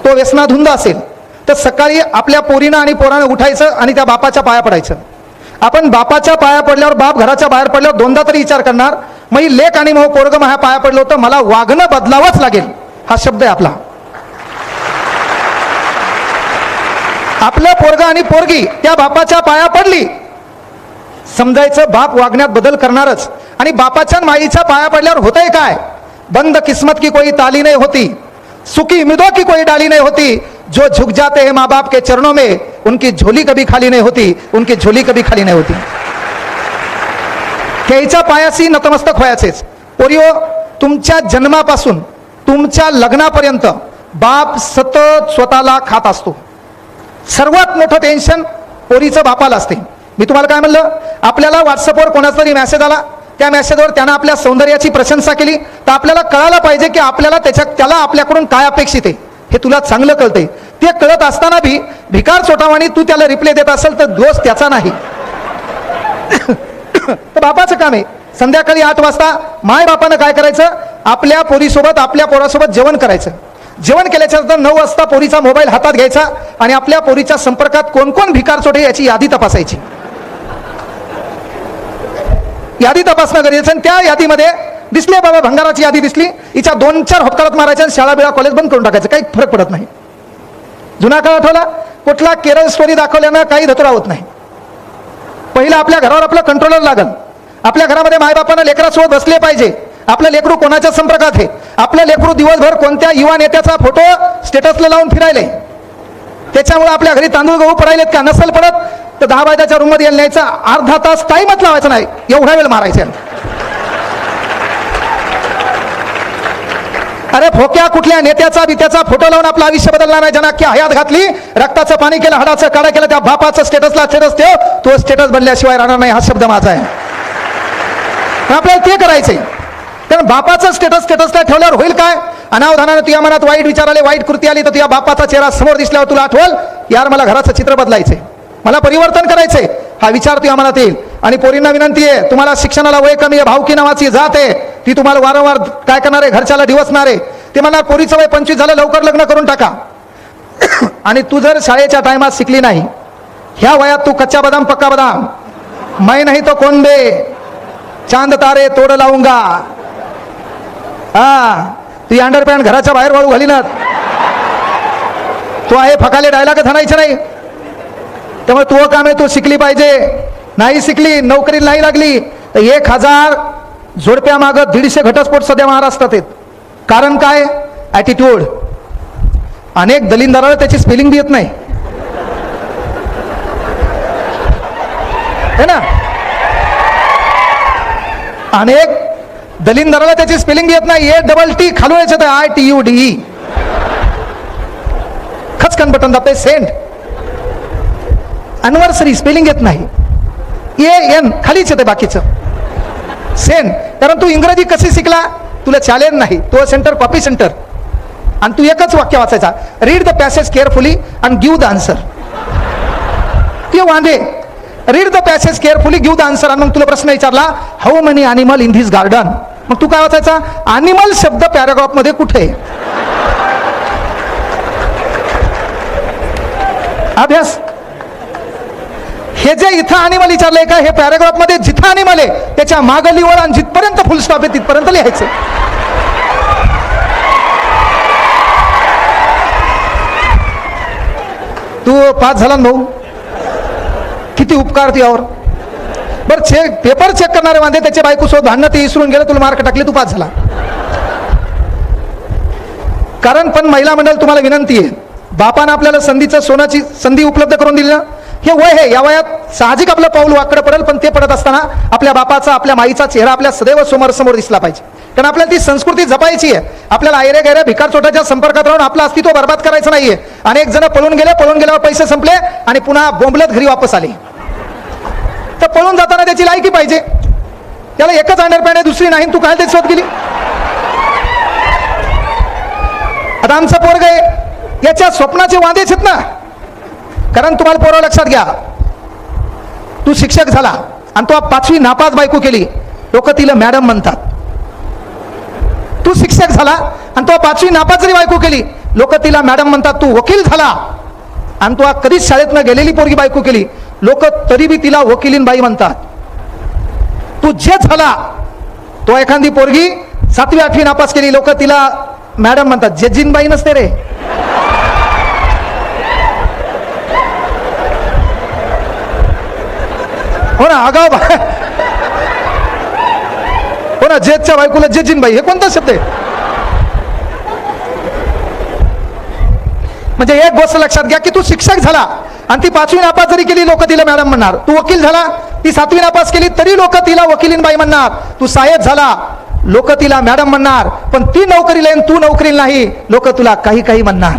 तो व्यसनाधुंद असेल, तर सकाळी आपल्या पोरीनं आणि पोरानं उठायचं आणि त्या बापाच्या पाया पडायचं. आपण बापाच्या पाया पडल्यावर, बाप घराच्या बाहेर पडल्यावर दोनदा तरी विचार करणार, मग ही लेक आणि मग पोरग माझ्या पाया पडलं होतं, मला वागणं बदलावंच लागेल. हा शब्द आहे आपला. आपलं पोरग आणि पोरगी त्या बापाच्या पाया पडली, समजायचं बाप वागण्यात बदल करणारच. आणि बापाच्या माईच्या पाया पडल्यावर होतंय काय, बंद किस्मत की कोई ताली नहीं होती, सुखी उम्मीदों की कोई डाली नहीं होती, जो झुक जाते हैं माँ बाप के चरणों में उनकी झोली कभी खाली नहीं होती, उनकी झोली कभी खाली नहीं होती. त्याच्या पायाशी नतमस्तक व्हायचेच. पोरियो, तुमच्या जन्मापासून तुमच्या लग्नापर्यंत बाप सतत स्वतःला खात असतो. सर्वात मोठं टेन्शन पोरीचं बापाला असते. मी तुम्हाला काय म्हणलं, आपल्याला व्हॉट्सअपवर कोणाचा तरी मेसेज आला, त्या मेसेजवर त्यानं आपल्या सौंदर्याची प्रशंसा केली, तर आपल्याला कळायला पाहिजे की आपल्याला त्याला आपल्याकडून काय अपेक्षित आहे हे तुला चांगलं कळते. ते कळत असताना भी भिकार चोटावानी तू त्याला रिप्लाय देत असेल तर दोष त्याचा नाही, तर बापाचं काम आहे. संध्याकाळी 8 वाजता माय बापानं काय करायचं, आपल्या पोरीसोबत, आपल्या पोरासोबत जेवण करायचं. जेवण केल्याच्या नंतर 9 वाजता पोरीचा मोबाईल हातात घ्यायचा आणि आपल्या पोरीच्या संपर्कात कोण कोण भिकार चोटे याची यादी तपासायची. यादी तपासणं गरजेचं. आणि त्या यादीमध्ये दिसले बाबा भंगाराची यादी दिसली, हिच्या 2-4 होपकारात मारायच्या आणि शाळा बिळा कॉलेज बंद करून टाकायचं, काही फरक पडत नाही. जुना काळ आठवला, कुठला केरळ स्टोरी दाखवल्यानं काही धतुरा होत नाही. पहिलं आपल्या घरावर आपलं कंट्रोलर लागल. आपल्या घरामध्ये मायबापानं लेकरासोबत बसले पाहिजे आपलं लेकरू कोणाच्या संपर्कात आहे? आपलं लेकरू दिवसभर कोणत्या युवा नेत्याचा फोटो स्टेटसला लावून फिरायले, त्याच्यामुळे आपल्या घरी तांदूळ गहू पडायलेत का? नसल पडत तर 10 बायदाच्या रूम मध्ये यायला न्यायचा, अर्धा तास टाइमच लावायचा नाही, एवढा वेळ मारायचा. अरे फोक्या कुठल्या नेत्याचा बित्याचा फोटो लावून आपलं आयुष्य बदलणार नाही. ज्यांना अख्ख्या हयात घातली, रक्ताचं पाणी केलं, हाडाचं काढा केलं, त्या बापाचं स्टेटसला स्टेटस ठेव, तो स्टेटस बदलल्याशिवाय राहणार नाही, हा शब्द माझा आहे. आपल्याला ते करायचंय. कारण बापाचं स्टेटसला ठेवल्यावर होईल काय? अनावधानानं तुझ्या मनात वाईट विचार आले, वाईट कृती आली, तर तुझ्या बापाचा चेहरा समोर दिसल्यावर तुला आठवल, यार मला घराचं चित्र बदलायचंय, मला परिवर्तन करायचंय, हा विचार तुझ्या मनात येईल. आणि पोरींना विनंती आहे, तुम्हाला शिक्षणाला वय कमी आहे, भावकी नावाची जात आहे, ती तुम्हाला वारंवार काय करणार आहे? घरच्याला डिवसणार आहे. ते म्हणणार पोरीचं वय 25 झालं, लवकर लग्न करून टाका. आणि तू जर शाळेच्या टायमात शिकली नाही, ह्या वयात तू कच्चा बदाम पक्का बदाम, मैं नाही तो कोण बे, चांद तारे तोड लावूंगा, हा तू अंडरपॅन्ट घराच्या बाहेर वाळू घालीनात, तो आहे फकाले डायलॉग म्हणायचे नाही. त्यामुळे तू काम आहे, तू शिकली पाहिजे. नाही शिकली, नोकरी नाही लागली तर 1000 जोडप्या मागं 150 घटस्फोट सध्या महाराष्ट्रात आहेत. कारण काय? ॲटिट्यूड. अनेक दलिंदराला त्याची स्पेलिंग बी येत नाही, है ना? अनेक दलिंदराला त्याची स्पेलिंग येत नाही. ATT खालून यायचं ITUDE, खचकन बटन दाबते, सेंड. अनिव्हर्सरी स्पेलिंग येत नाही, AN खालीच येते बाकीचं, सेंड. कारण तू इंग्रजी कशी शिकला? तुला चॅलेंज नाही, तो सेंटर कॉपी सेंटर. आणि तू एकच वाक्य वाचायचा, read the passage carefully and give the answer. ते वांदे, read the passage carefully give the answer. आणि मग तुला प्रश्न विचारला, how many animal in this garden, मग तू काय वाचायचा? अॅनिमल शब्द पॅराग्राफ मध्ये कुठे? अभ्यास. हे जे इथं अॅनिमल विचारलंय का, हे पॅराग्राफ मध्ये जिथं अॅनिमल आहे त्याच्या मागं लिवळ, आणि जिथपर्यंत फुल स्टॉप आहे तिथपर्यंत लिहायचं. तू पास झाला ना भाऊ, किती उपकार तुझ्यावर. बरं पेपर चेक करणारे वांदे, त्याच्या बायको सोबत भांडणं, ते विसरून गेलं, तुला मार्क टाकले, तू पास झाला. कारण पण महिला मंडळ तुम्हाला विनंती आहे, बापानं आपल्याला सोनाची संधी उपलब्ध करून दिली ना, हे वय आहे, या वयात साहजिक आपलं पाऊल वाकडं पडेल, पण ते पडत असताना आपल्या बापाचा, आपल्या माईचा चेहरा आपल्या सदैव समोर दिसला पाहिजे. कारण आपल्याला ती संस्कृती जपायची आहे. आपल्याला आयरे गैरे भिकार चोटाच्या संपर्कात राहून आपलं अस्तित्व बर्बाद करायचं नाहीये. अनेक जण पळून गेल्यावर पैसे संपले आणि पुन्हा बोंबलत घरी वापस आले. तर पळून जाताना त्याची लायकी पाहिजे. त्याला एकच अंडरपॅन्ट आहे, दुसरी नाही, तू काय त्याची शोध गेली? आता आमचं पोरग आहे, याच्या स्वप्नाचे वांदेच आहेत ना. कारण तुम्हाला पोरं लक्षात घ्या, तू शिक्षक झाला आणि तू 5वी नापास बायको केली, लोक तिला मॅडम म्हणतात. तू शिक्षक झाला आणि तू 5वी नापास जरी बायको केली, लोक तिला मॅडम म्हणतात. तू वकील झाला आणि तू कधीच शाळेत न गेलेली पोरगी बायको केली, लोक तरी बी तिला वकिलीन बाई म्हणतात. तू जे झाला, तो एखादी पोरगी 7वी 8वी नापास केली, लोक तिला मॅडम म्हणतात. जजीन बाई नसते रे. हो ना, आगाव हो ना, जेजच्या बायकोला जजीन बाई, हे कोणता शब्द आहे? म्हणजे एक गोष्ट लक्षात घ्या की तू शिक्षक झाला आणि ती 5वी नापास जरी केली, लोक तिला मॅडम म्हणणार. तू वकील झाला, ती 7वी नापास केली तरी लोक तिला वकिलीन बाई म्हणणार. तू साहेब झाला, लोक तिला मॅडम म्हणणार. पण ती नोकरीला येईन, तू नोकरीला नाही, लोक तुला काही म्हणणार.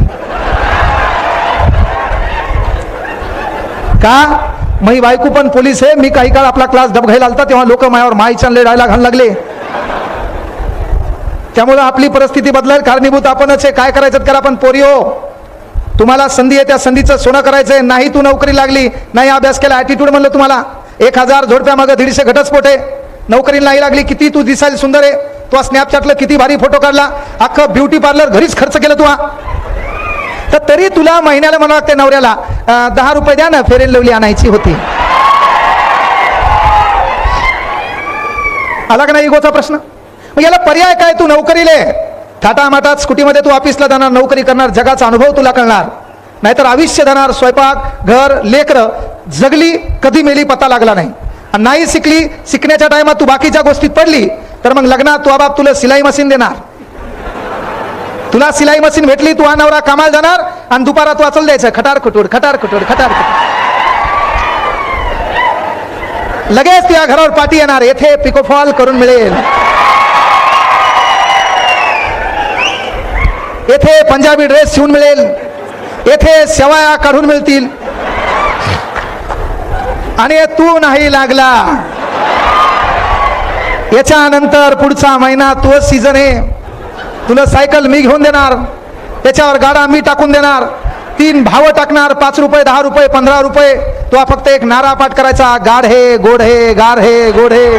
का? मी बायको पण पोलीस आहे, मी काही काळ आपला क्लास डबघायला आलता, तेव्हा लोक माझ्यावर माईचांले डायलॉग घालायला लागले. त्यामुळे आपली परिस्थिती बदलायला कारणीभूत आपणच आहे. काय करायचं करा. पण पोरिओ, तुम्हाला संधी आहे, त्या संधीचं सोनं करायचंय. नाही तू नोकरी लागली, नाही अभ्यास केला, ॲटिट्यूड म्हणलं तुम्हाला, 1000 जोडप्या मागं 150 घटस्फोट आहे, नोकरीला नाही लागली, किती तू दिसायला सुंदर आहे, तू स्नॅपचॅटला किती भारी फोटो काढला, अख्खं ब्युटी पार्लर घरीच खर्च केलं तू, तर तरी तुला महिन्याला म्हणावं लागते नवऱ्याला 10 रुपये द्या ना, फेअर अँड लवली आणायची होती. आला का नाही इगोचा प्रश्न? मग याला पर्याय काय? तू नोकरीले थाटामाटात स्कूटीमध्ये तू ऑफिसला जाणार, नोकरी करणार, जगाचा अनुभव तुला कळणार. नाहीतर आयुष्य जाणार, स्वयंपाक, घर, लेकरं, जगली कधी मेली पता लागला नाही. आणि नाही शिकली, शिकण्याच्या टायमात तू बाकीच्या गोष्टीत पडली तर मग लग्नात तू बाप तुला सिलाई मशीन देणार. तुला सिलाई मशीन भेटली, तू हा नवरा कामाला जाणार आणि दुपारात वाचल द्यायचं खटार खुटूड खटार खुटूड खटार खुटूड. लगेच त्या घरावर पाठी येणार, येथे पिकोफॉल करून मिळेल, येथे पंजाबी ड्रेस शिवून मिळेल, येथे शेवाया काढून मिळतील. आणि तू नाही लागला. याच्यानंतर पुढचा महिना तो सीझन आहे. तुला सायकल मी घेऊन देणार, त्याच्यावर गाडा मी टाकून देणार, 3 भाव टाकणार, 5 रुपये 10 रुपये 15 रुपये. तो फक्त एक नारा पाठ करायचा, गाढ हे गोड हे गार हे गोड हे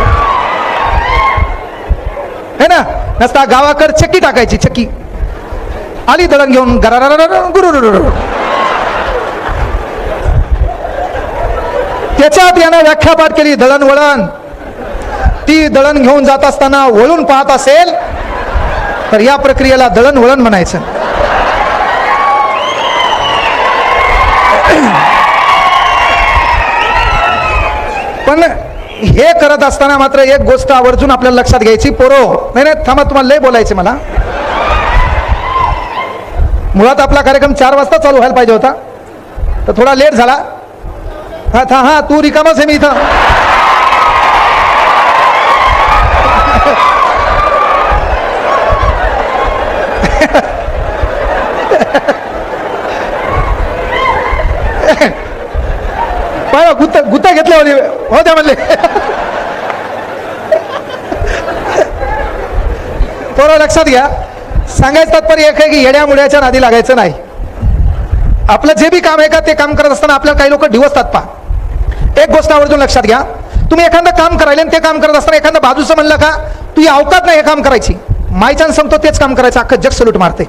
ना. नसता गावाकडे चक्की टाकायची, चक्की आली दळण घेऊन गुरु. त्याच्यात यानं व्याख्या पाठ केली दळण वळण. ती दळण घेऊन जात असताना वळून पाहत असेल तर या प्रक्रियेला दळण वळण म्हणायचं. पण हे करत असताना मात्र एक गोष्ट आवर्जून आपल्याला लक्षात घ्यायची. पोरो नाही थांबा, तुम्हाला लय बोलायचे मला. मुळात आपला कार्यक्रम 4 वाजता चालू व्हायला पाहिजे होता, तर थोडा लेट झाला. हा तू रिकामाच आहे, मी इथं. गुत्ता घेतल्या हो द्या म्हणले. थोडं लक्षात घ्या. सांगायचं तात्पर्य एक आहे की येड्या मुड्याच्या नादी लागायचं नाही. आपलं जे बी काम आहे का ते काम करत असताना आपल्याला काही लोक डिवसतात. पा एक गोष्ट आवर्जून लक्षात घ्या. तुम्ही एखादं काम करायला ते काम करत असताना एखादं बाजूचं म्हणलं का तू अवकात नाही हे काम करायची, मायच्यानं सांगतो तेच काम करायचं, अख्खं जग सल्यूट मारते,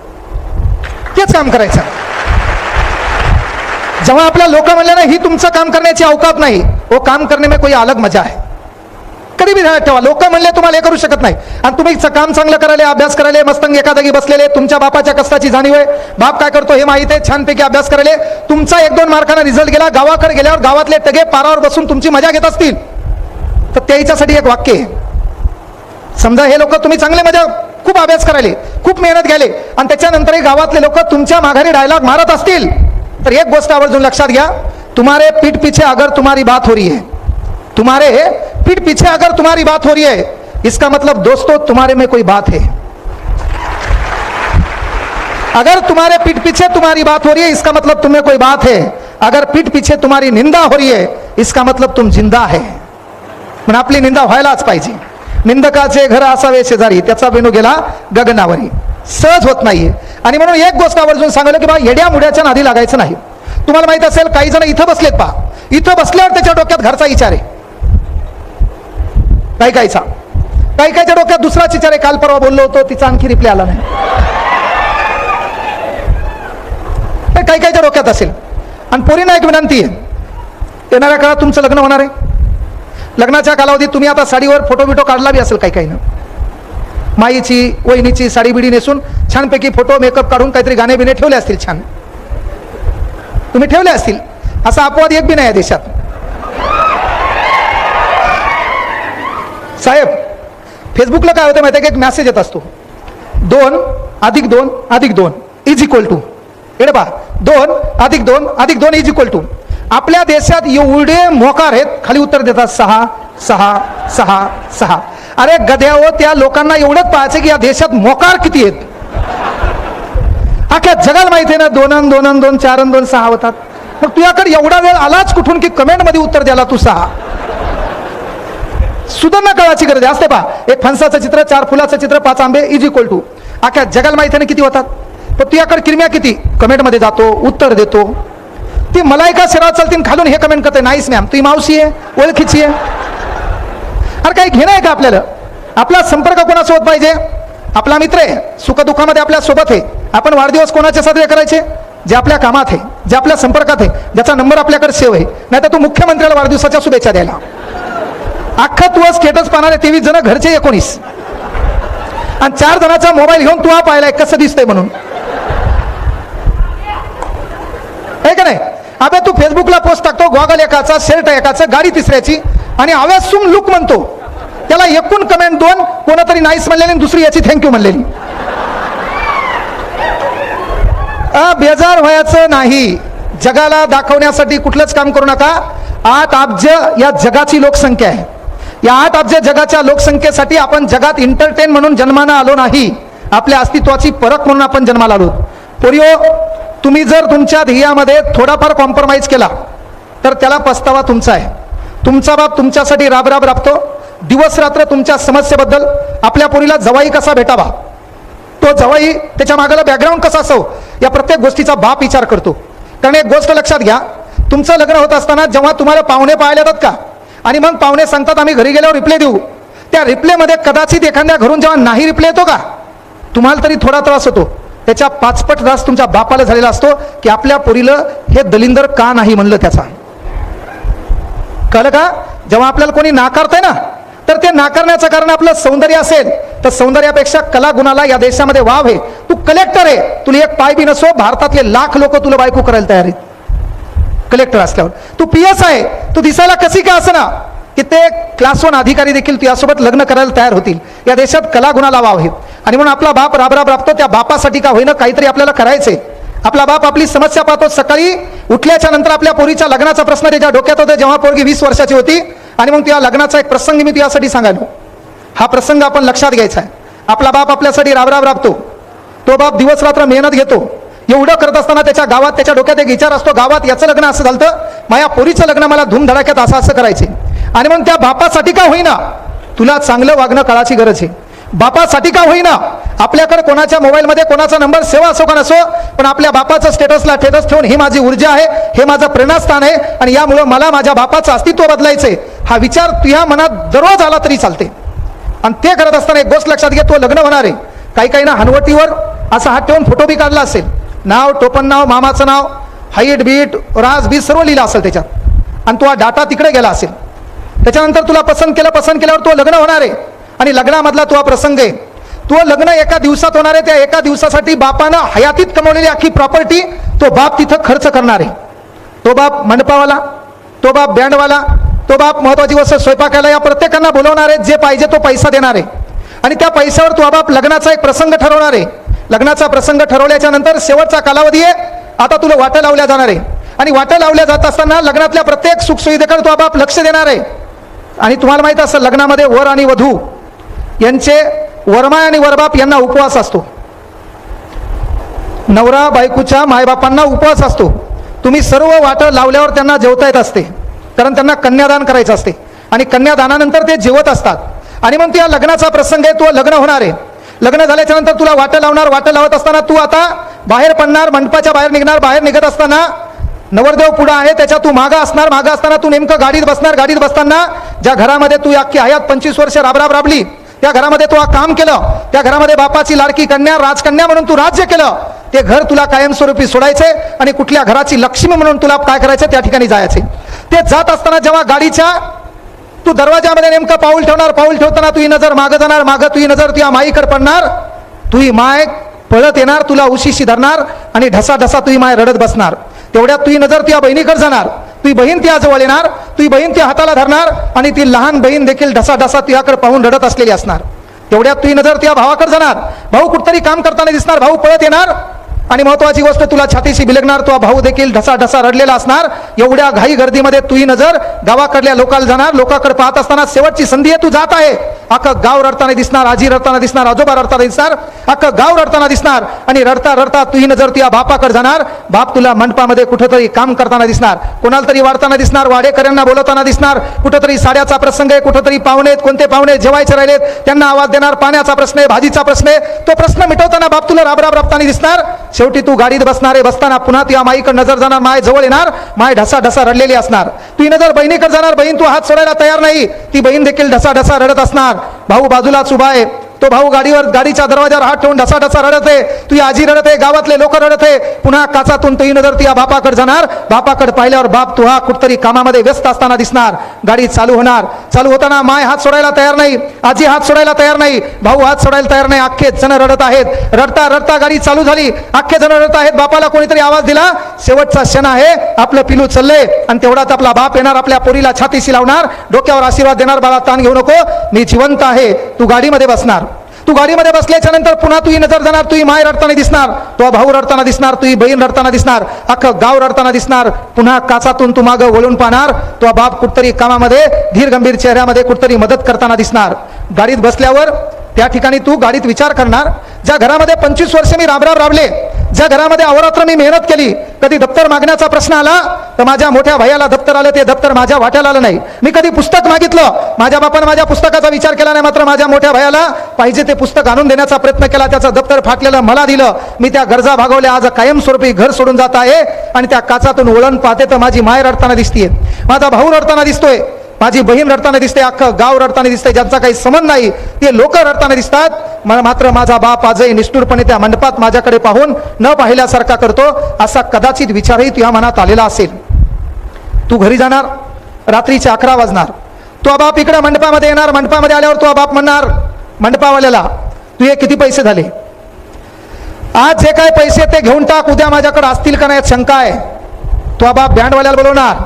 तेच काम करायचं. जेव्हा आपल्या लोक म्हणले ना ही तुमचं काम करण्याची अवकात नाही, वो काम करने में कोई अलग मजा आहे. कधी बी ध्यानात ठेवा, लोक म्हणले तुम्हाला हे करू शकत नाही आणि तुम्ही काम चांगलं करायला, अभ्यास करायला, मस्तंग एका जागी बसलेले, तुमच्या बापाच्या कष्टाची जाणीव आहे, बाप काय करतो हे माहिती आहे, छानपैकी अभ्यास करायला, तुमचा 1-2 मार्काने रिझल्ट गेला, गावाकडे गेल्यावर गावातले टगे पारावर बसून तुमची मजा घेत असतील तर त्याच्यासाठी एक वाक्य आहे. समजा हे लोक तुम्ही चांगले मजा, खूप अभ्यास करायले, खूप मेहनत घ्यायले आणि त्याच्यानंतरही गावातले लोक तुमच्या माघारी डायलॉग मारत असतील तर एक गोष्ट आवर्जून लक्षात घ्या. तुम्हारे पीठ पीछे अगर तुम्हारी बात हो रही है, तुम्हारे पीठ पीछे अगर तुम्हारी बात हो रही है, इसका मतलब दोस्तों तुम्हारे में कोई बात है. अगर तुम्हारे पीठ पीछे तुम्हारी बात हो रही है, इसका मतलब तुम्हें कोई बात है. अगर पीठ पीछे तुम्हारी निंदा हो रही है, इसका मतलब तुम जिंदा है. पण आपली निंदा व्हायलाच पाहिजे. निंदकाचे घर असावे शेजारी, त्याचा वेणू गेला गगनावरी. सहज होत नाहीये. आणि म्हणून एक गोष्ट आवर्जून सांगितलं की बा येड्या मुड्याच्या नादी लागायचं नाही. तुम्हाला माहित असेल काही जण इथं बसलेत, पा इथं बसल्यावर त्याच्या डोक्यात घरचा विचार आहे, काही काहीच्या डोक्यात दुसराच विचार आहे. काल परवा बोललो होतो, तिचा आणखी रिप्लाय आला नाही. काहीच्या डोक्यात असेल. आणि पोरींना एक विनंती आहे, येणाऱ्या काळात तुमचं लग्न होणार आहे. लग्नाच्या कालावधीत तुम्ही आता साडीवर फोटो बिटो काढला बी असेल, काही ना माईची वहिनीची साडी बिडी नेसून छानपैकी फोटो मेकअप काढून काहीतरी गाणे बिणे ठेवले असतील, छान तुम्ही ठेवले असतील. असा अपवाद एक बी नाही या देशात. साहेब फेसबुकला काय होतं माहिती आहे का, एक मेसेज येत असतो, 2+2+2 इज इक्वल टू, एवढे पहा 2+2+2 इज इक्वल टू. आपल्या देशात एवढे मोकार आहेत, खाली उत्तर देतात 6 6 6 6. अरे गध्यावर त्या लोकांना एवढंच पाहायचं की या देशात मोकार किती आहेत. अख्ख्या जगाला माहिती आहे ना 2+2+2 4+2 6 होतात. मग तुझ्याकडे एवढा वेळ आलाच कुठून की कमेंट मध्ये उत्तर द्यायला तू 6 सुधारणा कळाची गरज असते. पहा एक फणसाचं चित्र, 4 फुलाचं चित्र, 5 आंबे इज इक्वल टू. अख्ख्या जगाला माहिती आहे ना किती होतात. पण तुझ्याकडे किरम्या किती, कमेंट मध्ये जातो, उत्तर देतो. ती मलायका सरळ चालतील खालून हे कमेंट करते, नाईस मॅम, तुझी मावशी आहे, ओळखीची आहे. अरे काही घेणं आहे का आपल्याला. आपला संपर्क कोणासोबत पाहिजे, आपला मित्र आहे, सुखदुःखामध्ये आपल्या सोबत आहे. आपण वाढदिवस कोणाचे साजरे करायचे, जे आपल्या कामात आहे, जे आपल्या संपर्कात आहे, ज्याचा नंबर आपल्याकडे सेव्ह आहे. नाही तर तू मुख्यमंत्र्याला वाढदिवसाच्या शुभेच्छा द्यायला अख्खा तू स्टेटस पाहणारे 23 जण, घरचे 19 आणि 4 जणांचा मोबाईल घेऊन तू हा पाहिलाय कसं दिसतंय म्हणून, आहे का नाही. अबे तू फेसबुकला पोस्ट टाकतो, गॉगल एकाचा, शर्ट एकाचा, गाडी तिसऱ्याची आणि आवाज सुम लुक म्हणतो. त्याला एकूण कमेंट 2, कोणतरी नाईस म्हणलेली आणि दुसरी याची थँक्यू म्हणलेली. बेजार व्हायचं नाही. जगाला दाखवण्यासाठी कुठलंच काम करू नका. 8 अब्ज या जगाची लोकसंख्या आहे. या 8 अब्ज जगाच्या लोकसंख्येसाठी आपण जगात एंटरटेन म्हणून जन्माला आलो नाही, आपल्या अस्तित्वाची परख म्हणून आपण जन्माला आलो. पोरियो, तुम्ही जर तुमच्या ध्येयामध्ये थोडाफार कॉम्प्रोमाइज केला तर त्याला पस्तावा तुमचा आहे. तुमचा बाप तुमच्यासाठी राब राबतो. दिवस रात्र तुमच्या समस्येबद्दल, आपल्या पोरीला जवाई कसा भेटावा, तो जवाई त्याच्या मागाला बॅकग्राऊंड कसा असो, या प्रत्येक गोष्टीचा बाप विचार करतो. कारण एक गोष्ट लक्षात घ्या, तुमचं लग्न होत असताना जेव्हा तुम्हाला पाहुणे पाहायला येतात का, आणि मग पाहुणे सांगतात आम्ही घरी गेल्यावर रिप्ले देऊ, त्या रिप्लेमध्ये कदाचित एखाद्या घरून जेव्हा नाही रिप्ले येतो का, तुम्हाला तरी थोडा त्रास होतो. त्याच्या 5 पट त्रास तुमच्या बापाला झालेला असतो की आपल्या पोरीला हे दलिंदर का नाही म्हणलं. त्याचा कळलं का? जेव्हा आपल्याला कोणी नाकारतंय ना, तर ते नाकारण्याचं कारण आपलं सौंदर्य असेल तर सौंदर्यापेक्षा कला गुणाला या देशामध्ये वाव आहे. तू कलेक्टर आहे, तुला एक पाय बी नसो, भारतातले लाख लोक तुला बायको करायला तयार आहेत कलेक्टर असल्यावर. तू PS आहे, तू दिसायला कशी का असं ना, की ते क्लास 1 अधिकारी देखील तुझ्यासोबत लग्न करायला तयार होतील. या देशात कला गुणाला वाव आहे. आणि म्हणून आपला बाप राब राबतो. त्या बापासाठी का होईना काहीतरी आपल्याला करायचंय. आपला बाप आपली समस्या पाहतो. सकाळी उठल्याच्या नंतर आपल्या पोरीच्या लग्नाचा प्रश्न त्याच्या डोक्यात होता जेव्हा पोरगी 20 वर्षाची होती. आणि मग त्या लग्नाचा एक प्रसंग मी तुझ्यासाठी सांगायलो. हा प्रसंग आपण लक्षात घ्यायचा आहे. आपला बाप आपल्यासाठी राब राबतो. तो बाप दिवस रात्र मेहनत घेतो. एवढं करत असताना त्याच्या गावात त्याच्या डोक्यात एक विचार असतो, गावात याचं लग्न असं झालं, माझ्या पोरीचं लग्न मला धूमधडाक्यात असं करायचे. आणि मग त्या बापासाठी का होईना तुला चांगलं वागणं काळाची गरज आहे. बापासाठी का होईना आपल्याकडे कोणाच्या मोबाईलमध्ये कोणाचा नंबर सेवा असो का नसो, पण आपल्या बापाचं स्टेटसला स्टेटस ठेवून ही माझी ऊर्जा आहे, हे माझं प्रेरणास्थान आहे आणि यामुळे मला माझ्या बापाचं अस्तित्व बदलायचंय, हा विचार तुझ्या मनात दररोज आला तरी चालते. आणि ते करत असताना एक गोष्ट लक्षात घे, तो लग्न होणार आहे. काही ना हनवटीवर असा हात ठेवून फोटो बी काढला असेल, नाव टोपण नाव मामाचं नाव हाईट बीट राज बीट सर्व लिहिलं असेल त्याच्यात, आणि तो डाटा तिकडे गेला असेल. त्याच्यानंतर तुला पसंत केल्यावर तो लग्न होणार आहे. आणि लग्नामधला तो प्रसंग आहे, तो लग्न एका दिवसात होणार आहे. त्या एका दिवसासाठी बापानं हयातीत कमवलेली अख्खी प्रॉपर्टी तो बाप तिथं खर्च करणार आहे. तो बाप मंडपावाला, तो बाप बँडवाला, तो बाप महत्वाची गोष्ट स्वयंपाकाला, या प्रत्येकांना बोलवणार आहे. जे पाहिजे तो पैसा देणार आहे. आणि त्या पैशावर तो बाप लग्नाचा एक प्रसंग ठरवणार आहे. लग्नाचा प्रसंग ठरवल्याच्या नंतर शेवटचा कालावधी आहे, आता तुला वाटा लावल्या जाणार आहे. आणि वाटा लावल्या जात असताना लग्नातल्या प्रत्येक सुखसुविधेकडे तो बाप लक्ष देणार आहे. आणि तुम्हाला माहित असं लग्नामध्ये वर आणि वधू यांचे वरमाय आणि वरबाप यांना उपवास असतो. नवरा बायकोच्या मायबापांना उपवास असतो. तुम्ही सर्व वाट लावल्यावर त्यांना जेवता येत असते, कारण त्यांना कन्यादान करायचं असते. आणि कन्यादानानंतर ते जेवत असतात. आणि मग त्या लग्नाचा प्रसंग आहे, तो लग्न होणार आहे. लग्न झाल्याच्या नंतर तुला वाट लावणार. वाट लावत असताना तू आता बाहेर पडणार, मंडपाच्या बाहेर निघणार. बाहेर निघत असताना नवरदेव पुढं आहे, त्याच्या तू मागं असणार. मागं असताना तू नेमकं गाडीत बसणार. गाडीत बसताना ज्या घरामध्ये तू अख्खी हयात 25 वर्ष राबली, त्या घरामध्ये तू काम केलं, त्या घरामध्ये बापाची लाडकी कन्या राजकन्या म्हणून तू राज्य केलं, ते घर तुला कायमस्वरूपी सोडायचे आणि कुठल्या घराची लक्ष्मी म्हणून तुला काय करायचं त्या ठिकाणी जायचे. ते जात असताना जेव्हा गाडीच्या तू दरवाजामध्ये नेमकं पाऊल ठेवणार, पाऊल ठेवताना तुझी नजर मागं जाणार, मागं तुझी नजर तुझ्या माईकडे पडणार. तुझी माय पळत येणार, तुला उशीशी धरणार आणि ढसा तुझी माय रडत बसणार. तेवढ्यात तुझी नजर तुझ्या बहिणीकडे जाणार. तुझी बहीण त्या जवळ येणार, तुझी बहीण त्या हाताला धरणार आणि ती लहान बहीण देखील ढसा तुझ्याकडे पाहून रडत असलेली असणार. तेवढ्यात तुझी नजर तुझ्या भावाकडे जाणार. भाऊ कुठतरी काम करताना दिसणार, भाऊ पळत येणार आणि महत्वाची गोष्ट तुला छातीशी बिलगणार. तो भाऊ देखील ढसा रडलेला असणार. एवढ्या घाई गर्दीमध्ये तुझी नजर गावाकडल्या लोकांना जाणार. लोकांकडे पाहत असताना शेवटची संधी आहे, तू जात आहे. अख्खं गाव रडताना दिसणार, आजी रडताना दिसणार, आजोबा रडताना दिसणार, अख्खं गाव रडताना दिसणार. आणि रडता तुझी नजर तुझ्या बापाकडे जाणार. बाप तुला मंडपामध्ये कुठेतरी काम करताना दिसणार, कोणाला तरी वाढताना दिसणार, वाडेकऱ्यांना बोलवताना दिसणार. कुठेतरी साड्याचा प्रसंग आहे, कुठेतरी पाहुणे आहेत, कोणते पाहुणे जेवायचे राहिलेत त्यांना आवाज देणार. पाण्याचा प्रश्न आहे, भाजीचा प्रश्न आहे, तो प्रश्न मिटवताना बाप तुला राबताना दिसणार. शेवटी तू गाडीत बसणार आहे. बसताना पुन्हा तुझ्या माईकडे नजर जाणार, माय जवळ येणार, माय ढसा रडलेली असणार. तुझी नजर बहिणीकडे जाणार, बहीण तू हात सोडायला तयार नाही, ती बहीण देखील ढसा रडत असणार. भाऊ बाजूलाच उभा आहे, तो भाऊ गाडीच्या दरवाजावर हात ठेवून ढसाढसा रडत आहे, तुझी आजी रडत आहे, गावातले लोक रडत आहे. पुन्हा काचातून तुझी नजर तुझ्या बापाकडे जाणार. बापाकडे पाहिल्यावर बाप तुहा कुठतरी कामामध्ये व्यस्त असताना दिसणार. गाडी चालू होणार. चालू होताना माय हात सोडायला तयार नाही, आजी हात सोडायला तयार नाही, भाऊ हात सोडायला तयार नाही. अख्खे जण रडत आहेत. रडता रडता गाडी चालू झाली. अख्खे जण रडत आहेत. बापाला कोणीतरी आवाज दिला, शेवटचा क्षण आहे, आपलं पिलू चाललंय. आणि तेवढाच आपला बाप येणार, आपल्या पोरीला छातीशी लावणार, डोक्यावर आशीर्वाद देणार, बाळा ताण घेऊ नको, मी जिवंत आहे. तू गाडीमध्ये बसणार. तू गाडीमध्ये बसल्याच्या नंतर पुन्हा तुझी नजर जाणार, तुझी माय रडताना दिसणार, तो भाऊ रडताना दिसणार, तुझी बहीण रडताना दिसणार, अख्खं गाव रडताना दिसणार. पुन्हा काचातून तू मागं वळून पाहणार, तो बाप कुठतरी कामामध्ये धीर गंभीर चेहऱ्यामध्ये कुठतरी मदत करताना दिसणार. गाडीत बसल्यावर त्या ठिकाणी तू गाडीत विचार करणार, ज्या घरामध्ये 25 वर्ष मी राबराब राबले, ज्या घरामध्ये अवरात्र मी मेहनत केली, कधी दप्तर मागण्याचा प्रश्न आला तर माझ्या मोठ्या भायाला दप्तर आलं, ते दप्तर माझ्या वाट्याला आलं नाही. मी कधी पुस्तक मागितलं, माझ्या बापानं माझ्या पुस्तकाचा विचार केला नाही, मात्र माझ्या मोठ्या भायाला पाहिजे ते पुस्तक आणून देण्याचा प्रयत्न केला, त्याचं दप्तर फाटलेलं मला दिलं, मी त्या गरजा भागवल्या. आज कायमस्वरूपी घर सोडून जात आहे आणि त्या काचातून वळण पाहते तर माझी माय रडताना दिसतीये, माझा भाऊ रडताना दिसतोय, माझी बहीण रडताना दिसते, अख्खं गाव रडताना दिसते, ज्यांचा काही संबंध नाही ते लोक रडताना दिसतात. मात्र माझा बाप आजही निष्ठुरपणे त्या मंडपात माझ्याकडे पाहून न पाहिल्यासारखा करतो. असा कदाचित विचारही तुझ्या मनात आलेला असेल. तू घरी जाणार, रात्रीचे 11 वाजणार, तो बाप इकडे मंडपामध्ये येणार. मंडपामध्ये आल्यावर तो बाप म्हणणार मंडपावाल्याला, तुझे किती पैसे झाले, आज जे काय पैसे ते घेऊन टाक, उद्या माझ्याकडे असतील का नाही शंका आहे. तो बाप बँडवाल्याला बोलवणार,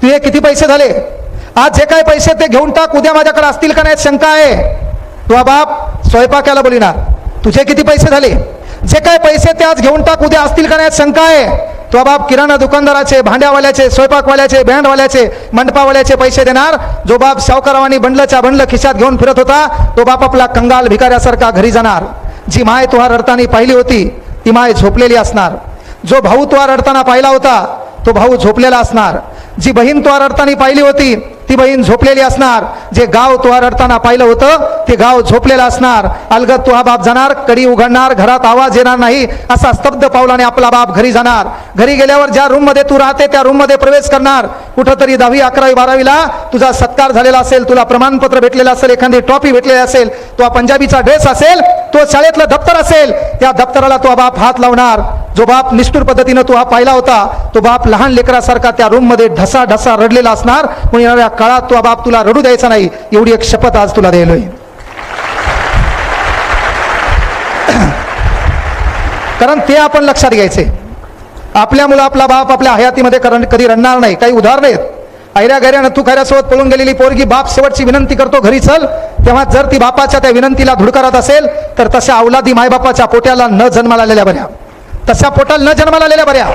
तुझे किती पैसे झाले, आज जे काय पैसे ते घेऊन टाक, उद्या माझ्याकडे असतील का नाही शंका आहे. तो बाप स्वयंपाकाला बोलणार, तुझे किती पैसे झाले, जे काय पैसे ते आज घेऊन टाक, उद्या असतील का नाही शंका आहे. तो बाप किराणा दुकानदाराचे, भांड्यावाल्याचे, स्वयंपाकवाल्याचे, बँडवाल्याचे, मंडपावाल्याचे पैसे देणार. जो बाप सावकारावानी बंडलच्या बंडल खिशात घेऊन फिरत होता, तो बाप आपला कंगाल भिकाऱ्यासारखा घरी जाणार. जी माय तुहा रडताना पाहिली होती ती माय झोपलेली असणार. जो भाऊ तुहा रडताना पाहिला होता तो भाऊ झोपलेला असणार. जी बहीण तुहा रडताना पाहिली होती ती बहीण झोपलेली असणार. जे गाव तुहा रडताना पाहिलं होतं ते गाव झोपलेलं असणार. अलगद तुहा बाप जाणार, कडी उघडणार, घरात आवाज येणार नाही, असा स्तब्ध पावलाने आपला बाप घरी जाणार. घरी गेल्यावर ज्या रूम मध्ये तू राहते त्या रूम मध्ये प्रवेश करणार. कुठंतरी 10वी 11वी 12वीला तुझा सत्कार झालेला असेल, तुला प्रमाणपत्र भेटलेलं असेल, एखादी ट्रॉफी भेटलेली असेल, तो पंजाबीचा ड्रेस असेल, तो शाळेतलं दप्तर असेल, त्या दप्तराला तो बाप हात लावणार. जो बाप निष्ठुर पद्धतीनं तो पाहिला होता तो बाप लहान लेकरासारखा त्या रूम मध्ये ढसा ढसा रडलेला असणार. म्हणून येणाऱ्या काळात तो बाप तुला रडू द्यायचा नाही, एवढी एक शपथ आज तुला द्यायलोय. कारण ते आपण लक्षात घ्यायचे. आपल्या मुलं आपला बाप आपल्या हयातीमध्ये कधी रडणार नाही. काही उदाहरण आहेत, ऐऱ्या गैऱ्या नथू खैऱ्यासोबत पळून गेलेली पोरगी बाप शेवटची विनंती करतो घरी चल, तेव्हा जर ती बापाच्या त्या विनंतीला धुडकारत असेल तर तशा अवलादी मायबापाच्या पोट्याला न जन्माला आलेल्या बऱ्या, तशा पोटाला न जन्माला आलेल्या बऱ्या.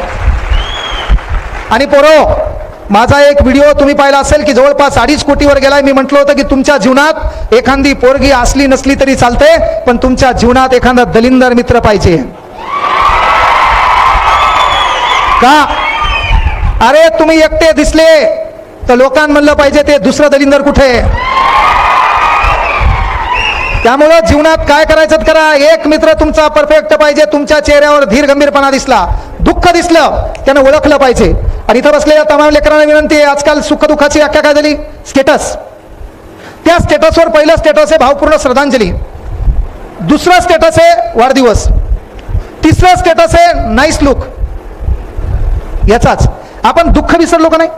आणि पोरो, माझा एक व्हिडिओ तुम्ही पाहिला असेल की जवळपास 2.5 कोटीवर गेलाय. मी म्हटलं होतं की तुमच्या जीवनात एखादी पोरगी असली नसली तरी चालते, पण तुमच्या जीवनात एखादा दलिंदर मित्र पाहिजे. का? अरे तुम्ही एकटे दिसले तर लोकांना म्हणलं पाहिजे ते दुसरं दलिंदर कुठे. त्यामुळं जीवनात काय करायचं करा, एक मित्र तुमचा परफेक्ट पाहिजे. तुमच्या चेहऱ्यावर धीर गंभीरपणा दिसला, दुःख दिसलं, त्यानं ओळखलं पाहिजे. आणि इथं बसलेल्या तमाम लेकरांना विनंती आहे, आजकाल सुखदुःखाची व्याख्या काय झाली, स्टेटस. त्या स्टेटसवर पहिलं स्टेटस आहे भावपूर्ण श्रद्धांजली, दुसरं स्टेटस आहे वाढदिवस, तिसरं स्टेटस आहे नाईस लुक. याचाच आपण दुःख विसरलो का नाही.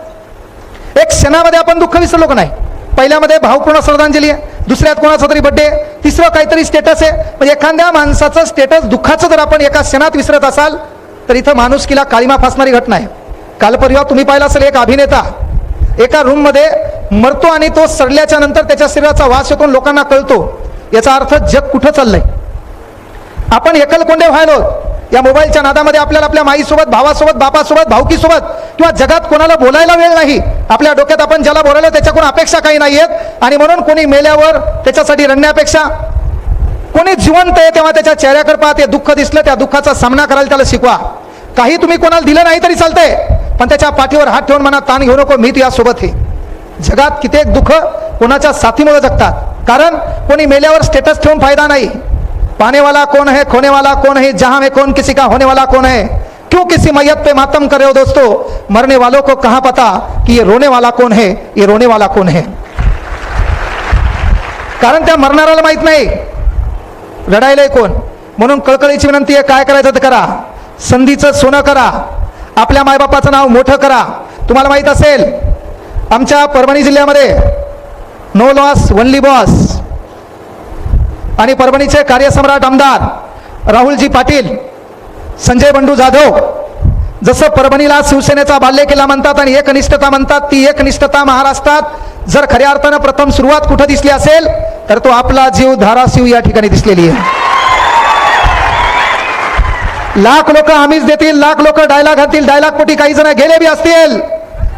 एक क्षणामध्ये आपण दुःख विसरलो का नाही. पहिल्यामध्ये भावपूर्ण श्रद्धांजली आहे, दुसऱ्यात कोणाचा तरी बड्डे, तिसरं काहीतरी स्टेटस आहे. म्हणजे एखाद्या माणसाचं स्टेटस दुःखाचं जर आपण एका क्षणात विसरत असाल तर इथं माणुसकीला काळीमा फासणारी घटना आहे. कालपर्वा तुम्ही पाहिला असेल, एक अभिनेता एका रूम मध्ये मरतो आणि तो सडल्याच्या नंतर त्याच्या शरीराचा वास येतो, लोकांना कळतो. याचा अर्थ जग कुठं चाललंय. आपण एकलकोंडे व्हायलो या मोबाईलच्या नादामध्ये. आपल्याला आपल्या माईसोबत, भावासोबत, बापासोबत, भाऊकीसोबत किंवा जगात कोणाला बोलायला वेळ नाही. आपल्या डोक्यात आपण ज्याला बोलायला त्याच्याकडून अपेक्षा काही नाही आहेत. आणि म्हणून कोणी मेल्यावर त्याच्यासाठी रडण्यापेक्षा कोणी जिवंत आहे तेव्हा त्याच्या चेहऱ्याकडे पाहत ते दुःख दिसलं, त्या दुःखाचा सामना करायला त्याला शिकवा. काही तुम्ही कोणाला दिलं नाही तरी चालतंय, पण त्याच्या पाठीवर हात ठेवून म्हणा ताण घेऊ नको, मी तुझ्यासोबत आहे. जगात कित्येक दुःख कोणाच्या साथीमुळे जगतात. कारण कोणी मेल्यावर स्टेटस ठेवून फायदा नाही. पाने वाला कौन है, खोने वाला कौन है, जहां में कौन किसी का होने वाला कौन है. क्यों किसी मैयत पे मातम करे हो दोस्तों, मरने वालों को कहां पता कि ये रोने वाला कौन है, ये रोने वाला कौन है. कारण त्या मरणाऱ्याला माहित नाही रडायलंय कोण? म्हणून कळकळीची विनंती आहे, काय करायचं ते करा, संधीचं सोनं करा, आपल्या मायबापाचं नाव मोठं करा. तुम्हाला माहीत असेल आमच्या परभणी जिल्ह्यामध्ये नो लॉस ओनली बॉस आणि परभणीचे कार्यसम्राट आमदार राहुलजी पाटील, संजय बंडू जाधव, जसं परभणीला शिवसेनेचा बाल्यकिल्ला म्हणतात आणि एकनिष्ठता म्हणतात, ती एकनिष्ठता महाराष्ट्रात जर खऱ्या अर्थानं प्रथम सुरुवात कुठं दिसली असेल तर तो आपला जीव धाराशिव या ठिकाणी दिसलेली आहे. लाख लोक आमिष देतील, लाख लोक डायलॉग घालतील, डायलॉग पोटी काही जण गेले बी असतील.